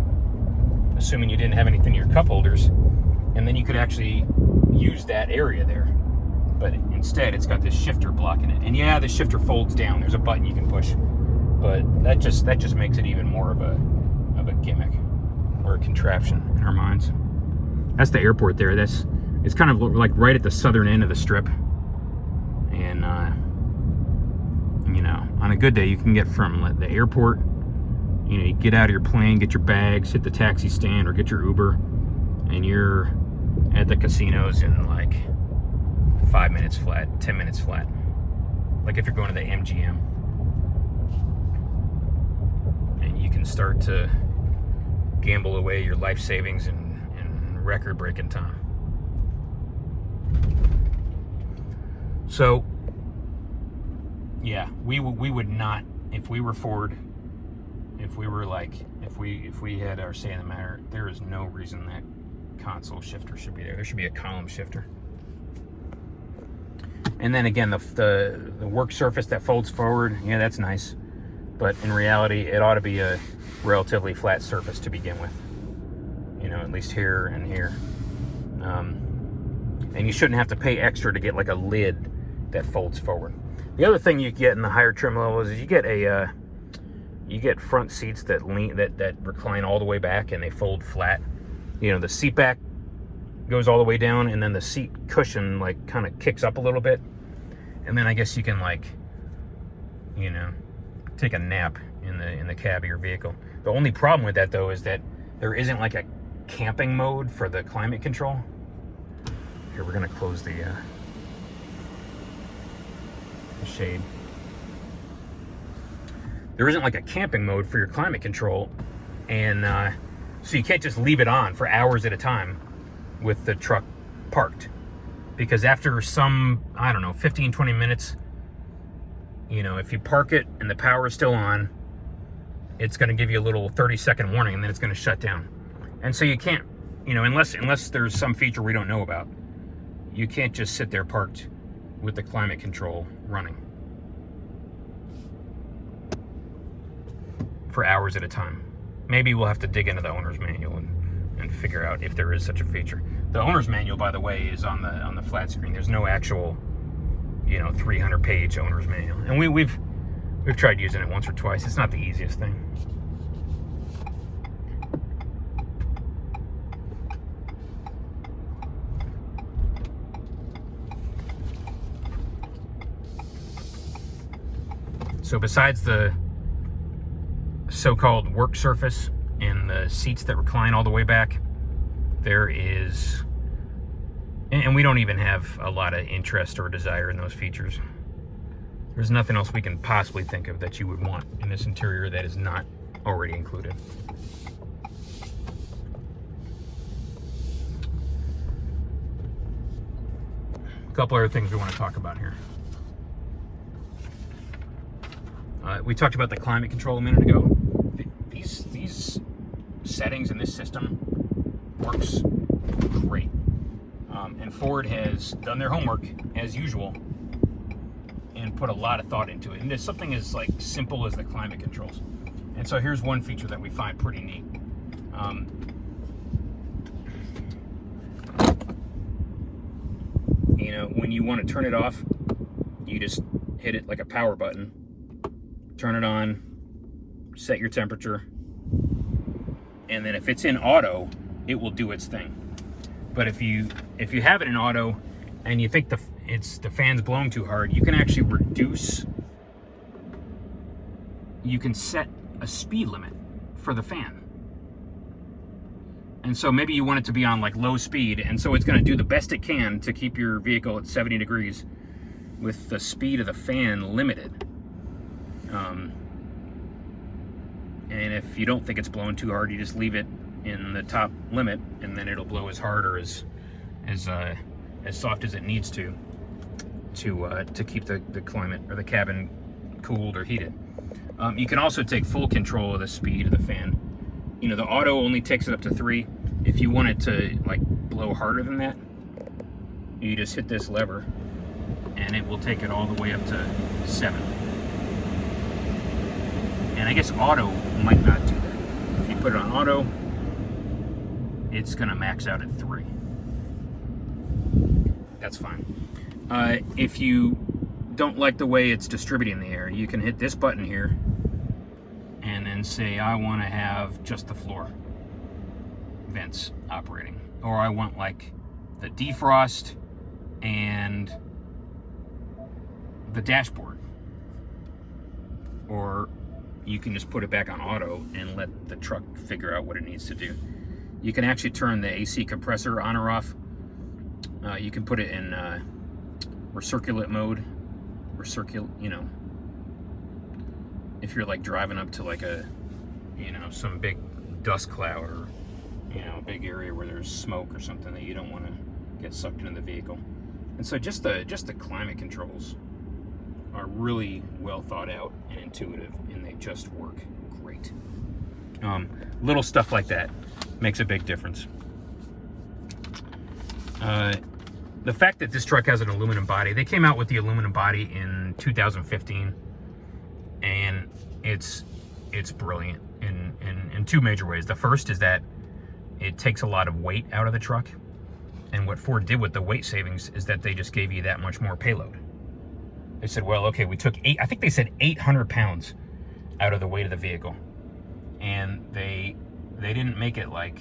assuming you didn't have anything in your cup holders, and then you could actually use that area there. But instead, it's got this shifter blocking it. And yeah, the shifter folds down. There's a button you can push, but that just makes it even more of a gimmick or a contraption in our minds. That's the airport there. It's kind of like right at the southern end of the strip. And you know, on a good day, you can get from the airport. You know, you get out of your plane, get your bags, hit the taxi stand, or get your Uber, and you're at the casinos in like 5 minutes flat, 10 minutes flat. Like if you're going to the MGM, and you can start to gamble away your life savings in record-breaking time. So, yeah, we would not, if we were Ford, if we had our say in the matter, there is no reason that console shifter should be there. There should be a column shifter. And then again, the work surface that folds forward, yeah, that's nice. But in reality, it ought to be a relatively flat surface to begin with. You know, at least here and here. And you shouldn't have to pay extra to get like a lid that folds forward. The other thing you get in the higher trim levels is you get front seats that recline all the way back and they fold flat. You know, the seat back goes all the way down, and then the seat cushion like kind of kicks up a little bit, and then I guess you can, like, you know, take a nap in the cab of your vehicle. The only problem with that, though, is that there isn't like a camping mode for the climate control. Here, we're gonna close the shade. There isn't like a camping mode for your climate control, and so you can't just leave it on for hours at a time with the truck parked, because after some, I don't know, 15-20 minutes, you know, if you park it and the power is still on, it's going to give you a little 30-second warning, and then it's going to shut down. And so you can't, you know, unless there's some feature we don't know about, you can't just sit there parked with the climate control running for hours at a time. Maybe we'll have to dig into the owner's manual and figure out if there is such a feature. The owner's manual, by the way, is on the flat screen. There's no actual, you know, 300-page owner's manual. And we've tried using it once or twice. It's not the easiest thing. So besides the so-called work surface and the seats that recline all the way back, there is, and we don't even have a lot of interest or desire in those features. There's nothing else we can possibly think of that you would want in this interior that is not already included. A couple other things we want to talk about here. We talked about the climate control a minute ago. These settings in this system works great. And Ford has done their homework as usual and put a lot of thought into it. And it's something as like simple as the climate controls. And so here's one feature that we find pretty neat. You know, when you want to turn it off, you just hit it like a power button. Turn it on, set your temperature, and then if it's in auto, it will do its thing. But if you have it in auto and you think the fan's blowing too hard, you can actually reduce. You can set a speed limit for the fan. And so maybe you want it to be on like low speed, and so it's going to do the best it can to keep your vehicle at 70 degrees with the speed of the fan limited. And if you don't think it's blowing too hard, you just leave it in the top limit, and then it'll blow as hard or as soft as it needs to keep the climate or the cabin cooled or heated. You can also take full control of the speed of the fan. You know, the auto only takes it up to 3. If you want it to like blow harder than that, you just hit this lever, and it will take it all the way up to 7. And I guess auto might not do that. If you put it on auto, it's gonna max out at 3. That's fine. If you don't like the way it's distributing the air, you can hit this button here and then say, I want to have just the floor vents operating. Or I want like the defrost and the dashboard. Or you can just put it back on auto and let the truck figure out what it needs to do. You can actually turn the AC compressor on or off. You can put it in recirculate mode. You know, if you're like driving up to like a, you know, some big dust cloud or, you know, a big area where there's smoke or something that you don't want to get sucked into the vehicle. And so just the climate controls are really well thought out and intuitive, and they just work great. Little stuff like that makes a big difference. The fact that this truck has an aluminum body, they came out with the aluminum body in 2015, and it's brilliant in 2 major ways. The first is that it takes a lot of weight out of the truck, and what Ford did with the weight savings is that they just gave you that much more payload. They said, well, okay, we took 800 pounds out of the weight of the vehicle, and they didn't make it like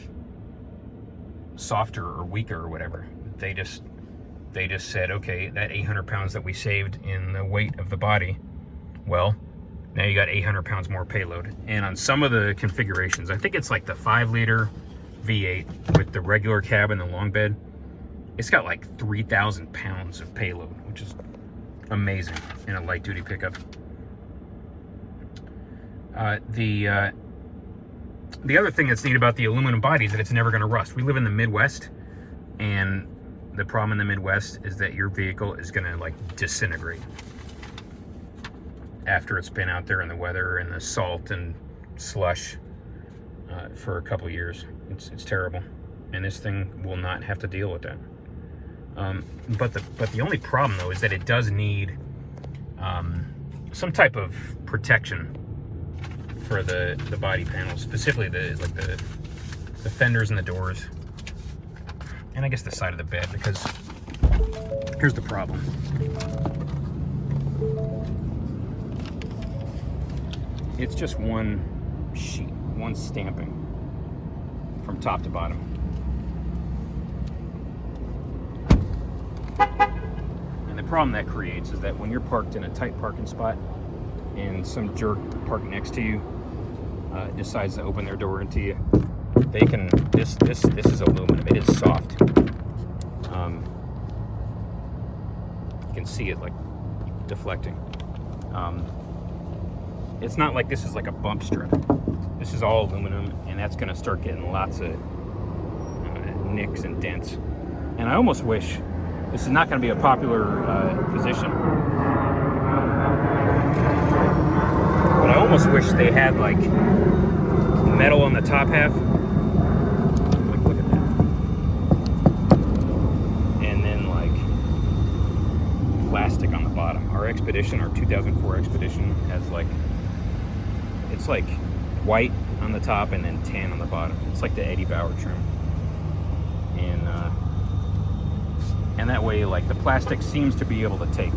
softer or weaker or whatever. They just said, okay, that 800 pounds that we saved in the weight of the body, well, now you got 800 pounds more payload. And on some of the configurations, I think it's like the 5 liter V8 with the regular cab and the long bed, it's got like 3,000 pounds of payload, which is amazing in a light duty pickup. The other thing that's neat about the aluminum body is that it's never going to rust. We live in the Midwest, and the problem in the Midwest is that your vehicle is going to like disintegrate after it's been out there in the weather and the salt and slush for a couple years. It's terrible, and this thing will not have to deal with that. But the only problem though is that it does need some type of protection for the body panels, specifically the fenders and the doors, and I guess the side of the bed, because here's the problem. It's just one sheet, one stamping from top to bottom. And the problem that creates is that when you're parked in a tight parking spot and some jerk parked next to you decides to open their door into you, they can, this is aluminum, it is soft. You can see it like deflecting. It's not like this is like a bump strip. This is all aluminum, and that's gonna start getting lots of nicks and dents. And I almost wish, this is not gonna be a popular position, but I almost wish they had like metal on the top half. Like, look at that. And then like plastic on the bottom. Our Expedition, our 2004 Expedition has like, it's like white on the top and then tan on the bottom. It's like the Eddie Bauer trim. And that way, like, the plastic seems to be able to take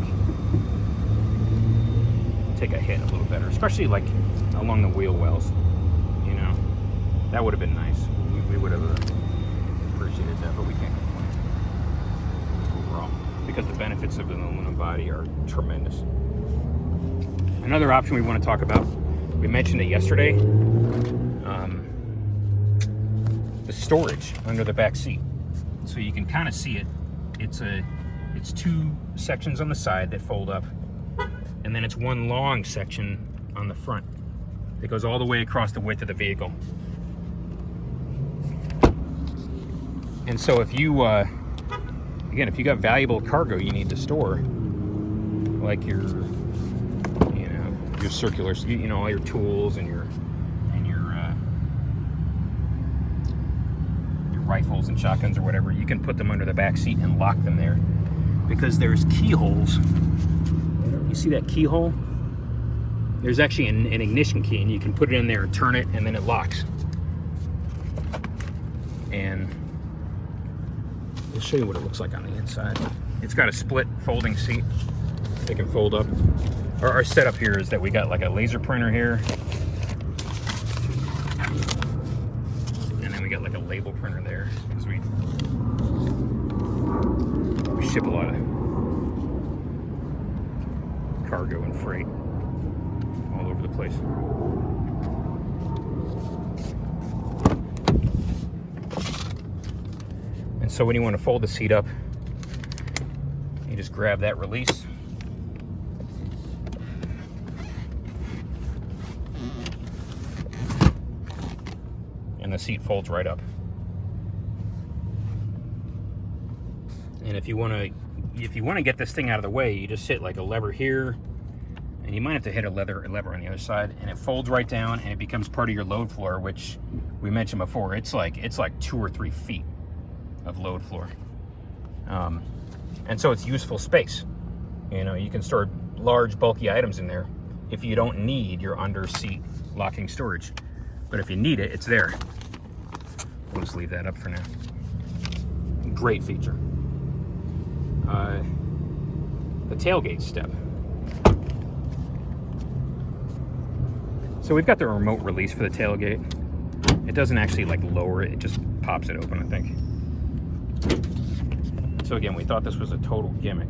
a hit a little better, especially like along the wheel wells. You know, that would have been nice. We would have appreciated that, but we can't complain overall because the benefits of an aluminum body are tremendous. Another option we want to talk about, we mentioned it yesterday, the storage under the back seat. So you can kind of see it. It's two sections on the side that fold up, and then it's one long section on the front that goes all the way across the width of the vehicle. And so if you, again, if you got valuable cargo you need to store, like your circular, all your tools and your rifles and shotguns or whatever, you can put them under the back seat and lock them there, because there's keyholes. You see that keyhole? There's actually an ignition key, and you can put it in there and turn it, and then it locks. And I'll show you what it looks like on the inside. It's got a split folding seat. They can fold up. Our setup here is that we got like a laser printer here, and then we got like a label printer there, because we ship a lot of cargo and freight all over the place. And so when you want to fold the seat up, you just grab that release. And the seat folds right up. And if you want to get this thing out of the way, you just hit like a lever here, and you might have to hit a lever on the other side, and it folds right down, and it becomes part of your load floor, which we mentioned before. It's like 2 or 3 feet of load floor, and so it's useful space. You can store large, bulky items in there if you don't need your under seat locking storage. But if you need it, it's there. We'll just leave that up for now. Great feature. The tailgate step. So we've got the remote release for the tailgate. It doesn't actually like lower it, it just pops it open, I think. So again, we thought this was a total gimmick.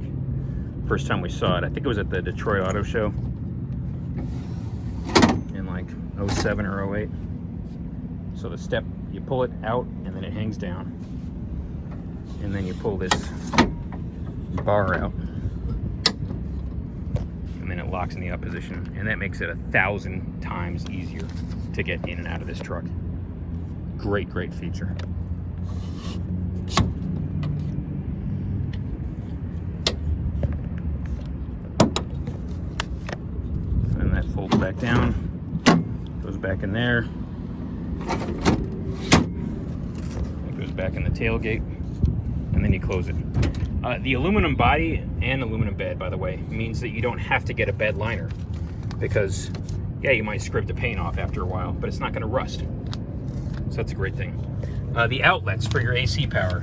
First time we saw it, I think it was at the Detroit Auto Show in like 07 or 08. So the step, you pull it out, and then it hangs down, and then you pull this bar out, and then it locks in the up position, and that makes it 1,000 times easier to get in and out of this truck. Great feature. And that folds back down, goes back in there, it goes back in the tailgate, and then you close it. The aluminum body and aluminum bed, by the way, means that you don't have to get a bed liner, because yeah, you might scrape the paint off after a while, but it's not going to rust. So that's a great thing. The outlets for your AC power,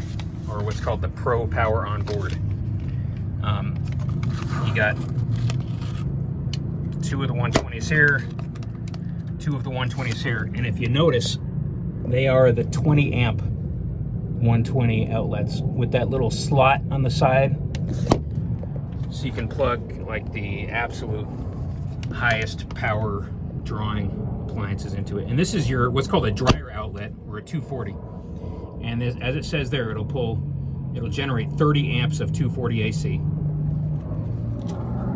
or what's called the Pro Power on board. You got 2 of the 120s here, 2 of the 120s here, and if you notice, they are the 20 amp 120 outlets with that little slot on the side, so you can plug like the absolute highest power drawing appliances into it. And this is your what's called a dryer outlet, or a 240, and as it says there, it'll generate 30 amps of 240 AC,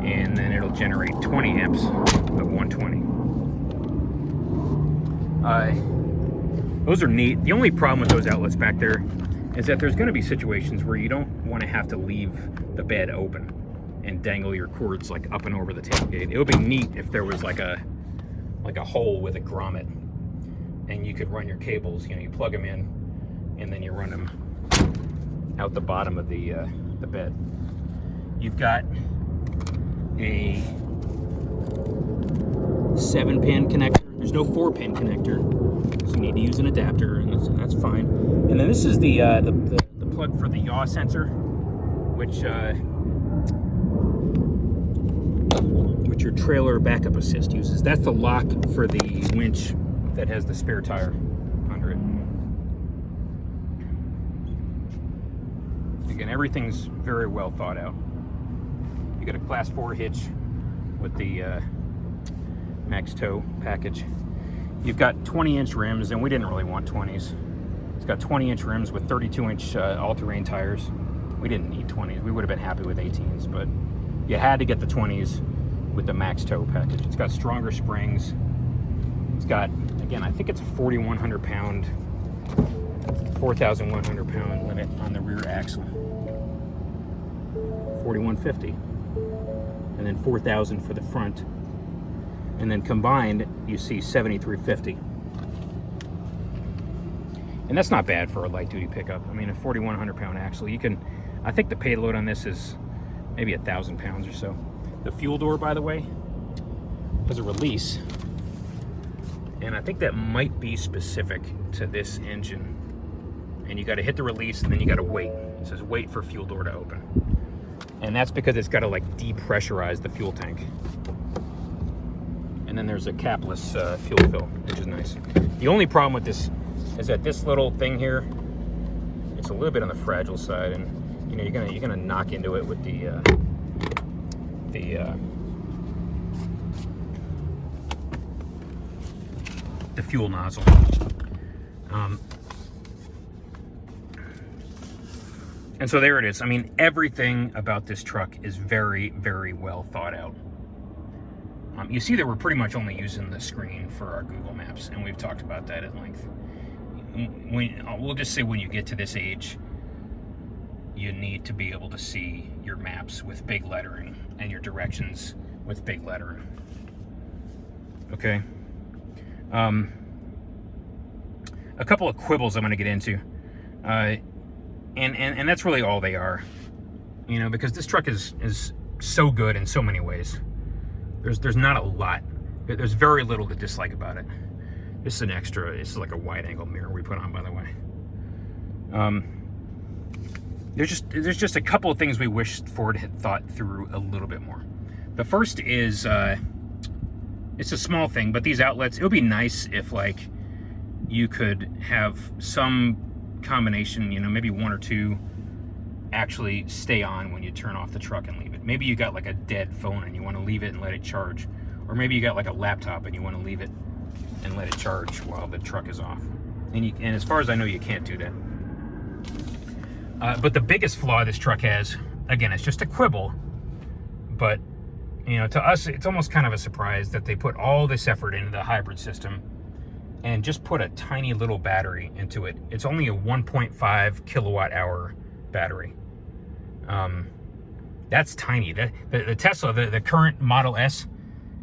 and then it'll generate 20 amps of 120. Those are neat. The only problem with those outlets back there is that there's going to be situations where you don't want to have to leave the bed open and dangle your cords like up and over the tailgate. It would be neat if there was like a hole with a grommet, and you could run your cables. You know, you plug them in, and then you run them out the bottom of the bed. You've got a 7-pin connector. There's no 4-pin connector, so you need to use an adapter, and that's fine. And then this is the plug for the yaw sensor, which your trailer backup assist uses. That's the lock for the winch that has the spare tire under it. Again, everything's very well thought out. You got a class 4 hitch with the max tow package. You've got 20-inch rims, and we didn't really want 20s. It's got 20-inch rims with 32-inch all-terrain tires. We didn't need 20s. We would have been happy with 18s, but you had to get the 20s with the max tow package. It's got stronger springs. It's got, again, I think it's a 4,100 pound limit on the rear axle. 4,150, and then 4,000 for the front, and then combined you see 7,350. And that's not bad for a light duty pickup. I mean, a 4,100 pound axle, you can, I think the payload on this is maybe 1,000 pounds or so. The fuel door, by the way, has a release, and I think that might be specific to this engine. And you got to hit the release, and then you got to wait. It says wait for fuel door to open, and that's because it's got to like depressurize the fuel tank. And then there's a capless fuel fill, which is nice. The only problem with this is that this little thing here, it's a little bit on the fragile side, and you know you're gonna knock into it with the fuel nozzle. And so there it is. I mean, everything about this truck is very, very well thought out. You see that we're pretty much only using the screen for our Google Maps, and we've talked about that at length. We'll just say when you get to this age, you need to be able to see your maps with big lettering and your directions with big lettering. Okay? A couple of quibbles I'm going to get into. And that's really all they are. You know, because this truck is so good in so many ways. There's not a lot. There's very little to dislike about it. This is an extra. This is like a wide-angle mirror we put on, by the way. There's just a couple of things we wish Ford had thought through a little bit more. The first is it's a small thing, but these outlets, it would be nice if like you could have some combination, you know, maybe one or two actually stay on when you turn off the truck and leave it. Maybe you got like a dead phone and you want to leave it and let it charge, or maybe you got like a laptop and you want to leave it and let it charge while the truck is off. And as far as I know, you can't do that. But the biggest flaw this truck has, again, it's just a quibble, but you know, to us, it's almost kind of a surprise that they put all this effort into the hybrid system and just put a tiny little battery into it. It's only a 1.5 kilowatt hour battery. That's tiny. The Tesla, the current Model S,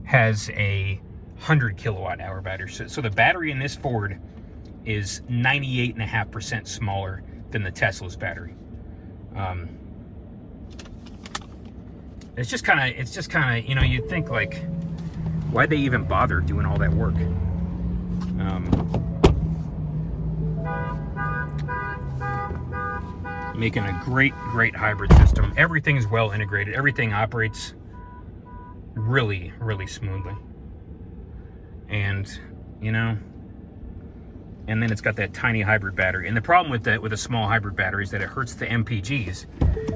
has a 100 kilowatt hour battery. So the battery in this Ford is 98.5% smaller than the Tesla's battery. It's just kind of, you know, you'd think like, why'd they even bother doing all that work? Making a great hybrid system. Everything's well integrated. Everything operates really smoothly. And, you know, and then it's got that tiny hybrid battery. And the problem with a small hybrid battery is that it hurts the MPGs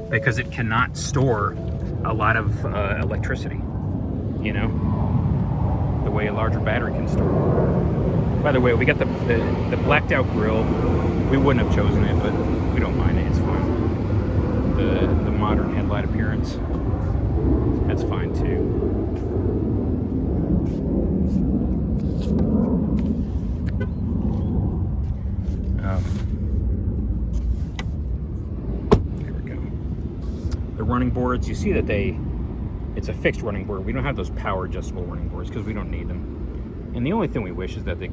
because it cannot store a lot of electricity, you know, the way a larger battery can store. By the way, we got the blacked out grille. We wouldn't have chosen it, but we don't mind it. It's fine. The modern headlight appearance, that's fine too. There we go. The running boards, you see that it's a fixed running board. We don't have those power adjustable running boards because we don't need them. And the only thing we wish is that they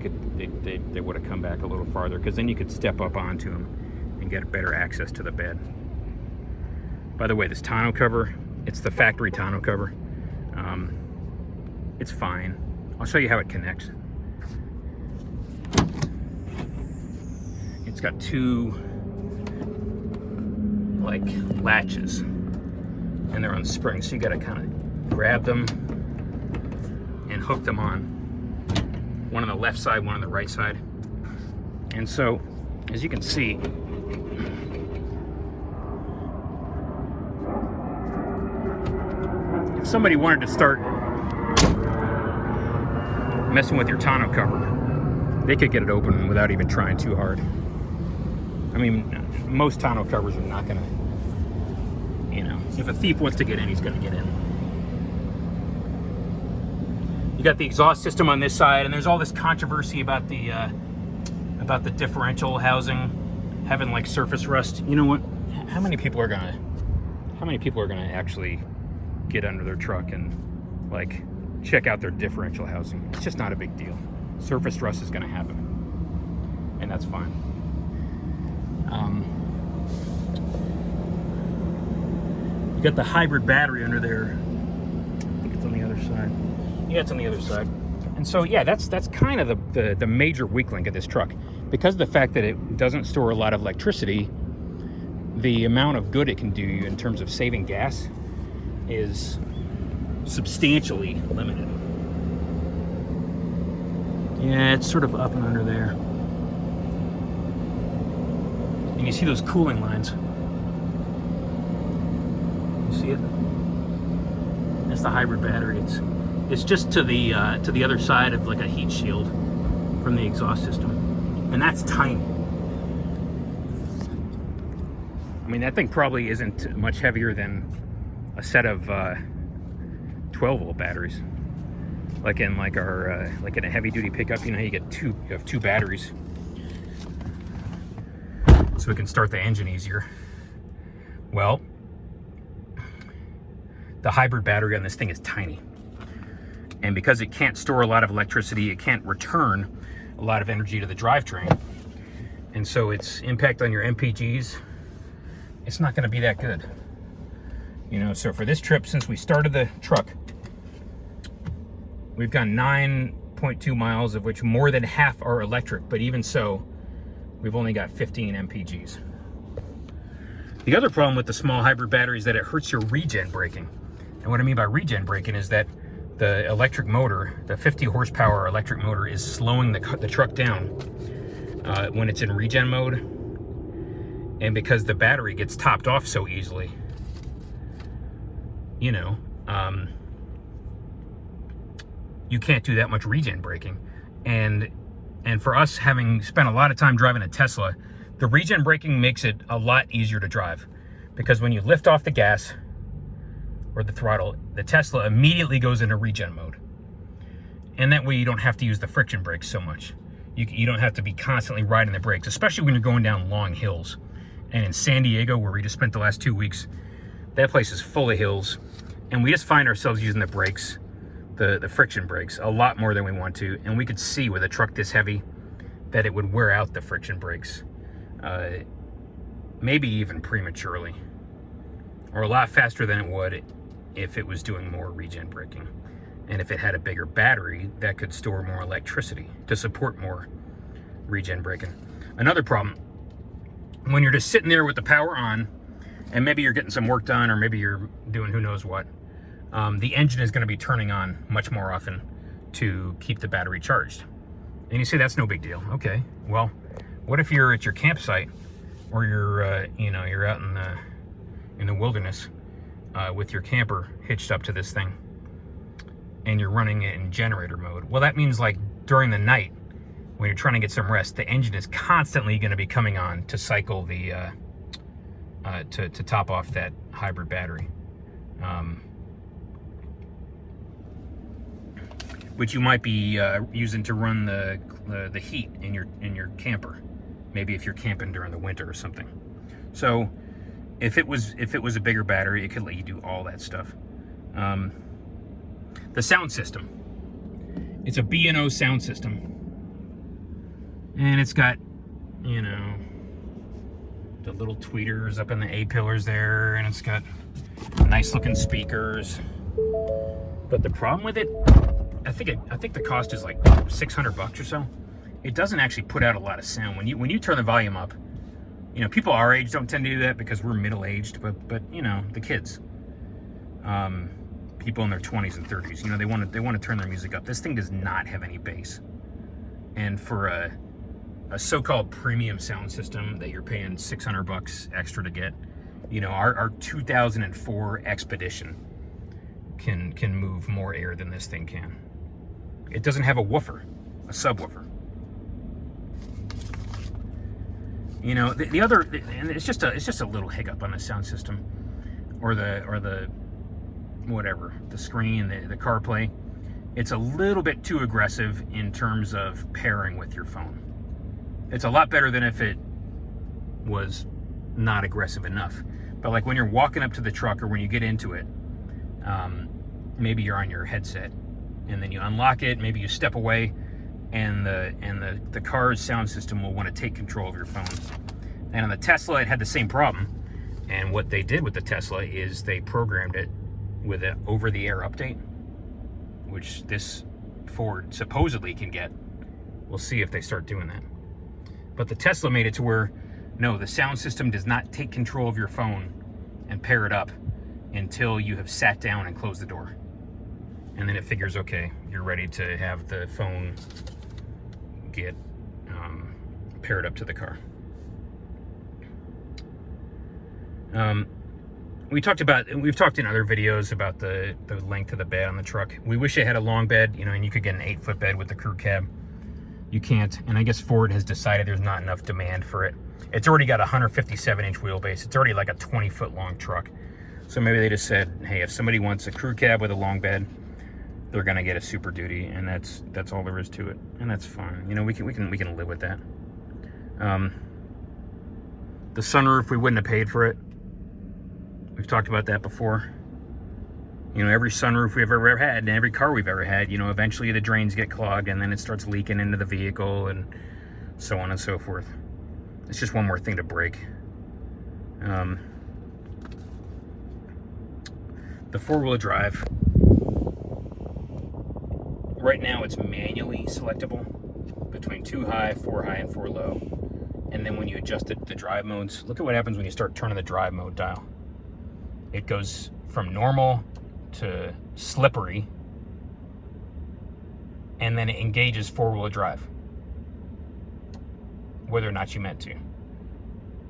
would have come back a little farther, because then you could step up onto them and get better access to the bed. By the way, this tonneau cover, it's the factory tonneau cover. It's fine. I'll show you how it connects. It's got two like latches, and they're on springs, so you gotta kind of grab them and hook them on. One on the left side, one on the right side. And so, as you can see, if somebody wanted to start messing with your tonneau cover, they could get it open without even trying too hard. I mean, most tonneau covers are not gonna, you know, if a thief wants to get in, he's gonna get in. You got the exhaust system on this side, and there's all this controversy about the differential housing having like surface rust. You know what? How many people are gonna actually get under their truck and like check out their differential housing? It's just not a big deal. Surface rust is gonna happen, and that's fine. You got the hybrid battery under there. I think it's on the other side. Yeah, it's on the other side. And so, yeah, that's kind of the major weak link of this truck. Because of the fact that it doesn't store a lot of electricity, the amount of good it can do in terms of saving gas is substantially limited. Yeah, it's sort of up and under there. And you see those cooling lines. You see it? That's the hybrid battery. It's just to the other side of like a heat shield from the exhaust system, and that's tiny. I mean, that thing probably isn't much heavier than a set of 12-volt batteries, like in our like in a heavy-duty pickup. You know, you have two batteries, so we can start the engine easier. Well, the hybrid battery on this thing is tiny. And because it can't store a lot of electricity, it can't return a lot of energy to the drivetrain. And so its impact on your MPGs, it's not gonna be that good. You know, so for this trip, since we started the truck, we've gone 9.2 miles, of which more than half are electric, but even so, we've only got 15 MPGs. The other problem with the small hybrid battery is that it hurts your regen braking. And what I mean by regen braking is that the electric motor, the 50 horsepower electric motor, is slowing the truck down when it's in regen mode. And because the battery gets topped off so easily, you know, you can't do that much regen braking. And And for us, having spent a lot of time driving a Tesla, the regen braking makes it a lot easier to drive, because when you lift off the gas or the throttle, the Tesla immediately goes into regen mode. And that way you don't have to use the friction brakes so much. You don't have to be constantly riding the brakes, especially when you're going down long hills. And in San Diego, where we just spent the last 2 weeks, that place is full of hills. And we just find ourselves using the brakes, the friction brakes, a lot more than we want to. And we could see with a truck this heavy that it would wear out the friction brakes, maybe even prematurely, or a lot faster than it would if it was doing more regen braking. And if it had a bigger battery that could store more electricity to support more regen braking. Another problem, when you're just sitting there with the power on, and maybe you're getting some work done, or maybe you're doing who knows what, the engine is going to be turning on much more often to keep the battery charged. And you say, that's no big deal. Okay, well, what if you're at your campsite, or you're you're out in the wilderness with your camper hitched up to this thing, and you're running it in generator mode? Well, that means, like, during the night when you're trying to get some rest, the engine is constantly going to be coming on to cycle the to top off that hybrid battery, which you might be using to run the heat in your camper, maybe if you're camping during the winter or something. So if it was a bigger battery, it could let you do all that stuff. The sound system, it's a B&O sound system, and it's got, you know, the little tweeters up in the A-pillars there, and it's got nice looking speakers. But the problem with it, I think the cost is like $600 or so. It doesn't actually put out a lot of sound. When you turn the volume up, you know, people our age don't tend to do that because we're middle-aged, but you know, the kids, people in their 20s and 30s, you know, they want to turn their music up. This thing does not have any bass. And for a so-called premium sound system that you're paying $600 extra to get, you know, our 2004 Expedition can move more air than this thing can. It doesn't have a woofer, a subwoofer. You know, the other, and it's just a little hiccup on the sound system, or the whatever, the screen, the CarPlay. It's a little bit too aggressive in terms of pairing with your phone. It's a lot better than if it was not aggressive enough. But like when you're walking up to the truck, or when you get into it, maybe you're on your headset, and then you unlock it, maybe you step away, and the car's sound system will want to take control of your phone. And on the Tesla, it had the same problem. And what they did with the Tesla is they programmed it with an over-the-air update, which this Ford supposedly can get. We'll see if they start doing that. But the Tesla made it to where, no, the sound system does not take control of your phone and pair it up until you have sat down and closed the door. And then it figures, okay, you're ready to have the phone get paired up to the car. We've talked in other videos about the length of the bed on the truck. We wish it had a long bed, you know, and you could get an 8-foot bed with the crew cab. You can't, and I guess Ford has decided there's not enough demand for it. It's already got a 157-inch wheelbase. It's already like a 20-foot long truck. So maybe they just said, hey, if somebody wants a crew cab with a long bed, they're gonna get a Super Duty, and that's all there is to it, and that's fine. You know, we can live with that. The sunroof, we wouldn't have paid for it. We've talked about that before. You know, every sunroof we've ever had, and every car we've ever had, you know, eventually the drains get clogged, and then it starts leaking into the vehicle, and so on and so forth. It's just one more thing to break. The four-wheel drive, right now it's manually selectable between 2 high, 4 high, and 4 low. And then when you adjust the drive modes, look at what happens when you start turning the drive mode dial. It goes from normal to slippery, and then it engages four-wheel drive, whether or not you meant to.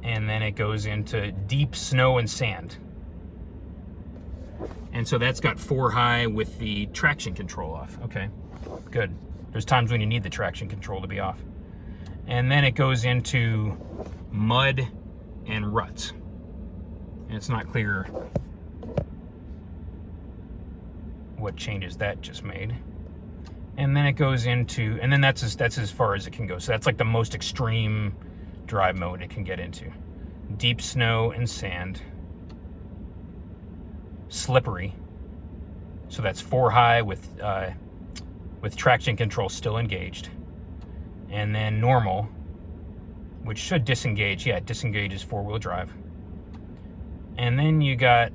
And then it goes into deep snow and sand. And so that's got 4 high with the traction control off. Okay, good. There's times when you need the traction control to be off. And then it goes into mud and ruts. And it's not clear what changes that just made. And then it goes into, and then that's as far as it can go. So that's like the most extreme drive mode it can get into. Deep snow and sand. Slippery. So that's 4 high with traction control still engaged. And then normal, which should disengage. Yeah, it disengages 4-wheel drive. And then you got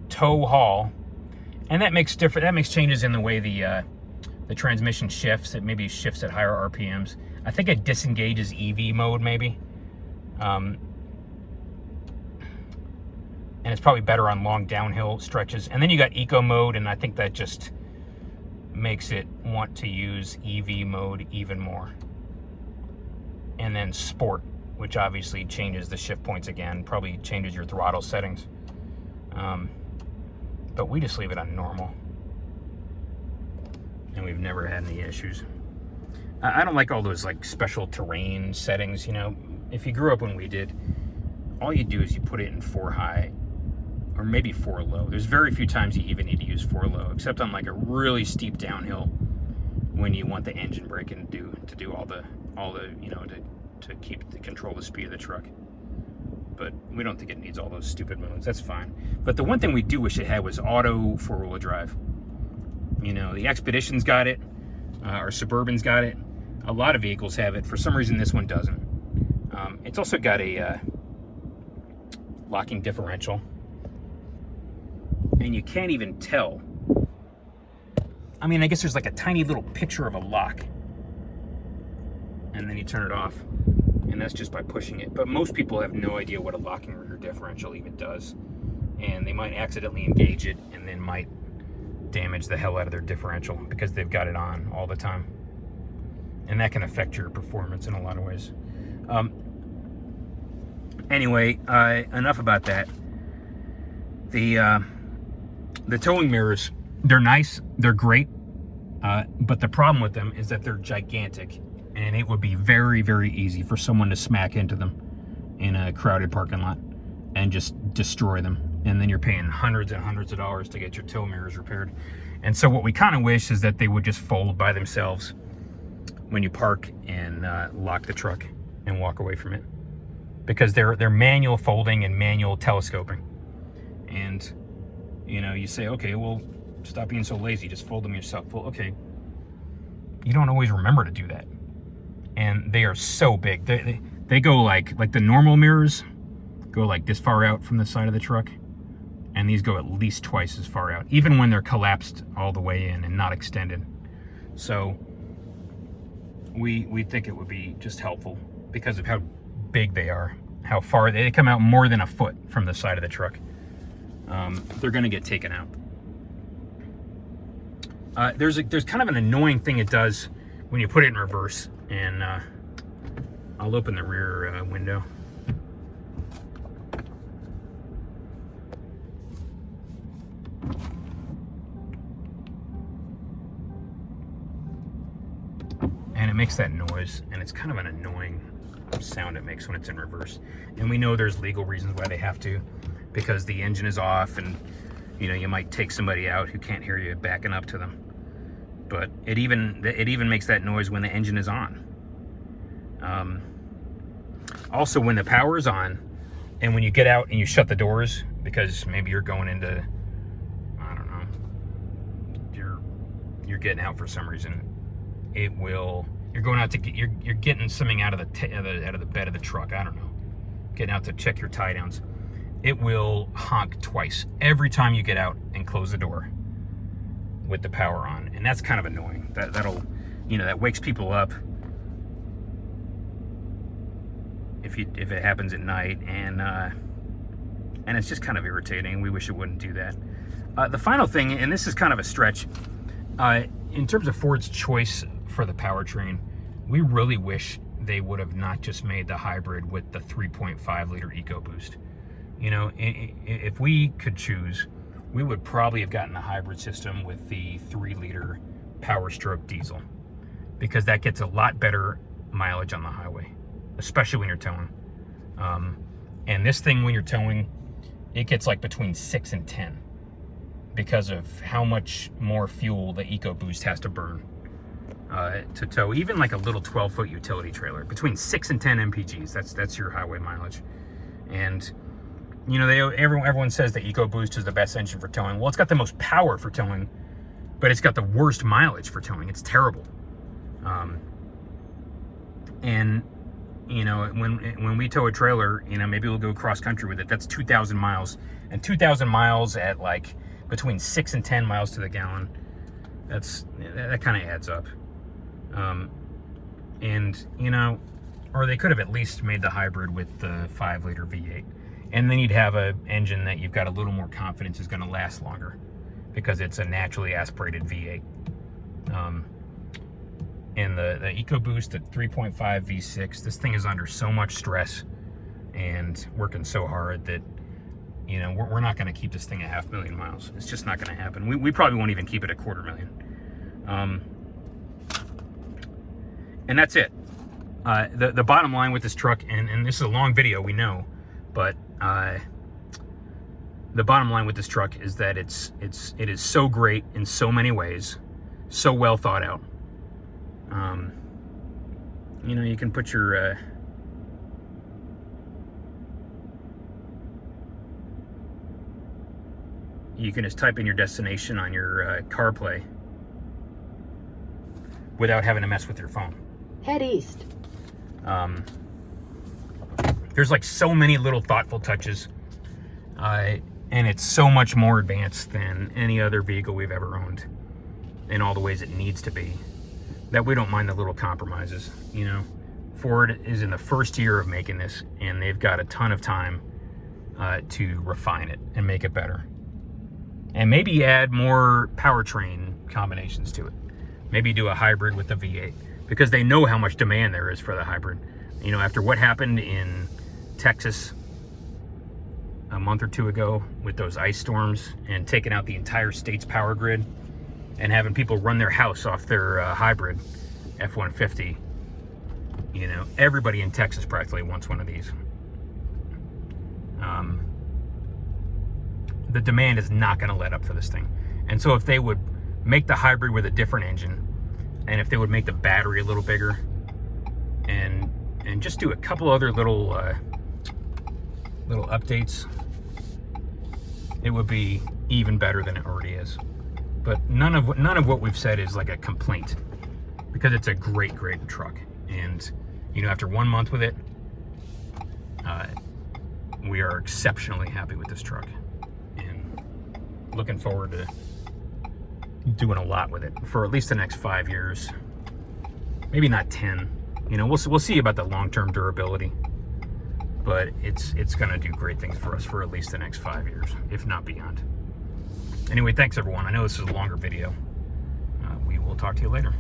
tow haul, and that makes changes in the way the transmission shifts. It maybe shifts at higher RPMs. I think it disengages EV mode maybe. And it's probably better on long downhill stretches. And then you got eco mode, and I think that just makes it want to use EV mode even more. And then sport, which obviously changes the shift points again, probably changes your throttle settings. But we just leave it on normal. And we've never had any issues. I don't like all those like special terrain settings, you know. If you grew up when we did, all you do is you put it in 4 high or maybe 4 low. There's very few times you even need to use 4 low, except on like a really steep downhill when you want the engine braking to do all the you know, to control the speed of the truck. But we don't think it needs all those stupid modes. That's fine. But the one thing we do wish it had was auto 4-wheel drive. You know, the Expedition's got it, our Suburban's got it. A lot of vehicles have it. For some reason, this one doesn't. It's also got a locking differential. And you can't even tell. I mean, I guess there's like a tiny little picture of a lock. And then you turn it off. And that's just by pushing it. But most people have no idea what a locking rear differential even does. And they might accidentally engage it and then might damage the hell out of their differential because they've got it on all the time. And that can affect your performance in a lot of ways. Anyway, enough about that. The towing mirrors, they're nice, they're great, but the problem with them is that they're gigantic, and it would be very, very easy for someone to smack into them in a crowded parking lot and just destroy them. And then you're paying hundreds and hundreds of dollars to get your tow mirrors repaired. And so what we kind of wish is that they would just fold by themselves when you park and lock the truck and walk away from it, because they're manual folding and manual telescoping. And you know, you say, okay, well, stop being so lazy, just fold them yourself. Well, okay, you don't always remember to do that. And they are so big. They go like the normal mirrors go like this far out from the side of the truck, and these go at least twice as far out, even when they're collapsed all the way in and not extended. So we think it would be just helpful because of how big they are, how far they come out, more than a foot from the side of the truck. They're going to get taken out. There's kind of an annoying thing it does when you put it in reverse, and I'll open the rear window. And it makes that noise, and it's kind of an annoying sound it makes when it's in reverse. And we know there's legal reasons why they have to, because the engine is off, and you know, you might take somebody out who can't hear you backing up to them. But it even makes that noise when the engine is on. Also, when the power is on, and when you get out and you shut the doors, because maybe you're going into, I don't know, you're getting out for some reason. You're going out to get, you're getting something out of the bed of the truck. I don't know, getting out to check your tie downs. It will honk twice every time you get out and close the door with the power on, and that's kind of annoying. That'll, you know, that wakes people up if it happens at night, and it's just kind of irritating. We wish it wouldn't do that. The final thing, and this is kind of a stretch, in terms of Ford's choice for the powertrain, we really wish they would have not just made the hybrid with the 3.5 liter EcoBoost. You know, if we could choose, we would probably have gotten a hybrid system with the 3 liter Power Stroke diesel, because that gets a lot better mileage on the highway, especially when you're towing. And this thing, when you're towing, it gets like between 6 and 10 because of how much more fuel the EcoBoost has to burn to tow even like a little 12-foot utility trailer. Between 6 and 10 mpgs, that's your highway mileage. And you know, everyone says the EcoBoost is the best engine for towing. Well, it's got the most power for towing, but it's got the worst mileage for towing. It's terrible. And you know, when we tow a trailer, you know, maybe we'll go cross country with it. That's 2,000 miles, and 2,000 miles at like between 6 and 10 miles to the gallon. That kind of adds up. And you know, or they could have at least made the hybrid with the 5-liter V8, and then you'd have an engine that you've got a little more confidence is going to last longer because it's a naturally aspirated V8. And the EcoBoost at 3.5 V6, this thing is under so much stress and working so hard that, you know, we're not going to keep this thing at 500,000 miles. It's just not going to happen. We probably won't even keep it at 250,000. And that's it. The bottom line with this truck, and this is a long video, we know, but the bottom line with this truck is that it is so great in so many ways, so well thought out. You know, you can put your you can just type in your destination on your CarPlay without having to mess with your phone. Head east. There's like so many little thoughtful touches, and it's so much more advanced than any other vehicle we've ever owned in all the ways it needs to be, that we don't mind the little compromises. You know, Ford is in the first year of making this, and they've got a ton of time to refine it and make it better, and maybe add more powertrain combinations to it. Maybe do a hybrid with the V8, because they know how much demand there is for the hybrid. You know, after what happened in Texas a month or two ago with those ice storms and taking out the entire state's power grid and having people run their house off their hybrid F-150, you know, everybody in Texas practically wants one of these. The demand is not going to let up for this thing. And so if they would make the hybrid with a different engine, and if they would make the battery a little bigger, and just do a couple other little updates, it would be even better than it already is. But none of what we've said is like a complaint, because it's a great truck. And you know, after 1 month with it, we are exceptionally happy with this truck, and looking forward to doing a lot with it for at least the next 5 years, maybe not 10. You know, we'll see about the long-term durability, but it's going to do great things for us for at least the next 5 years, if not beyond. Anyway, thanks everyone. I know this is a longer video. We will talk to you later.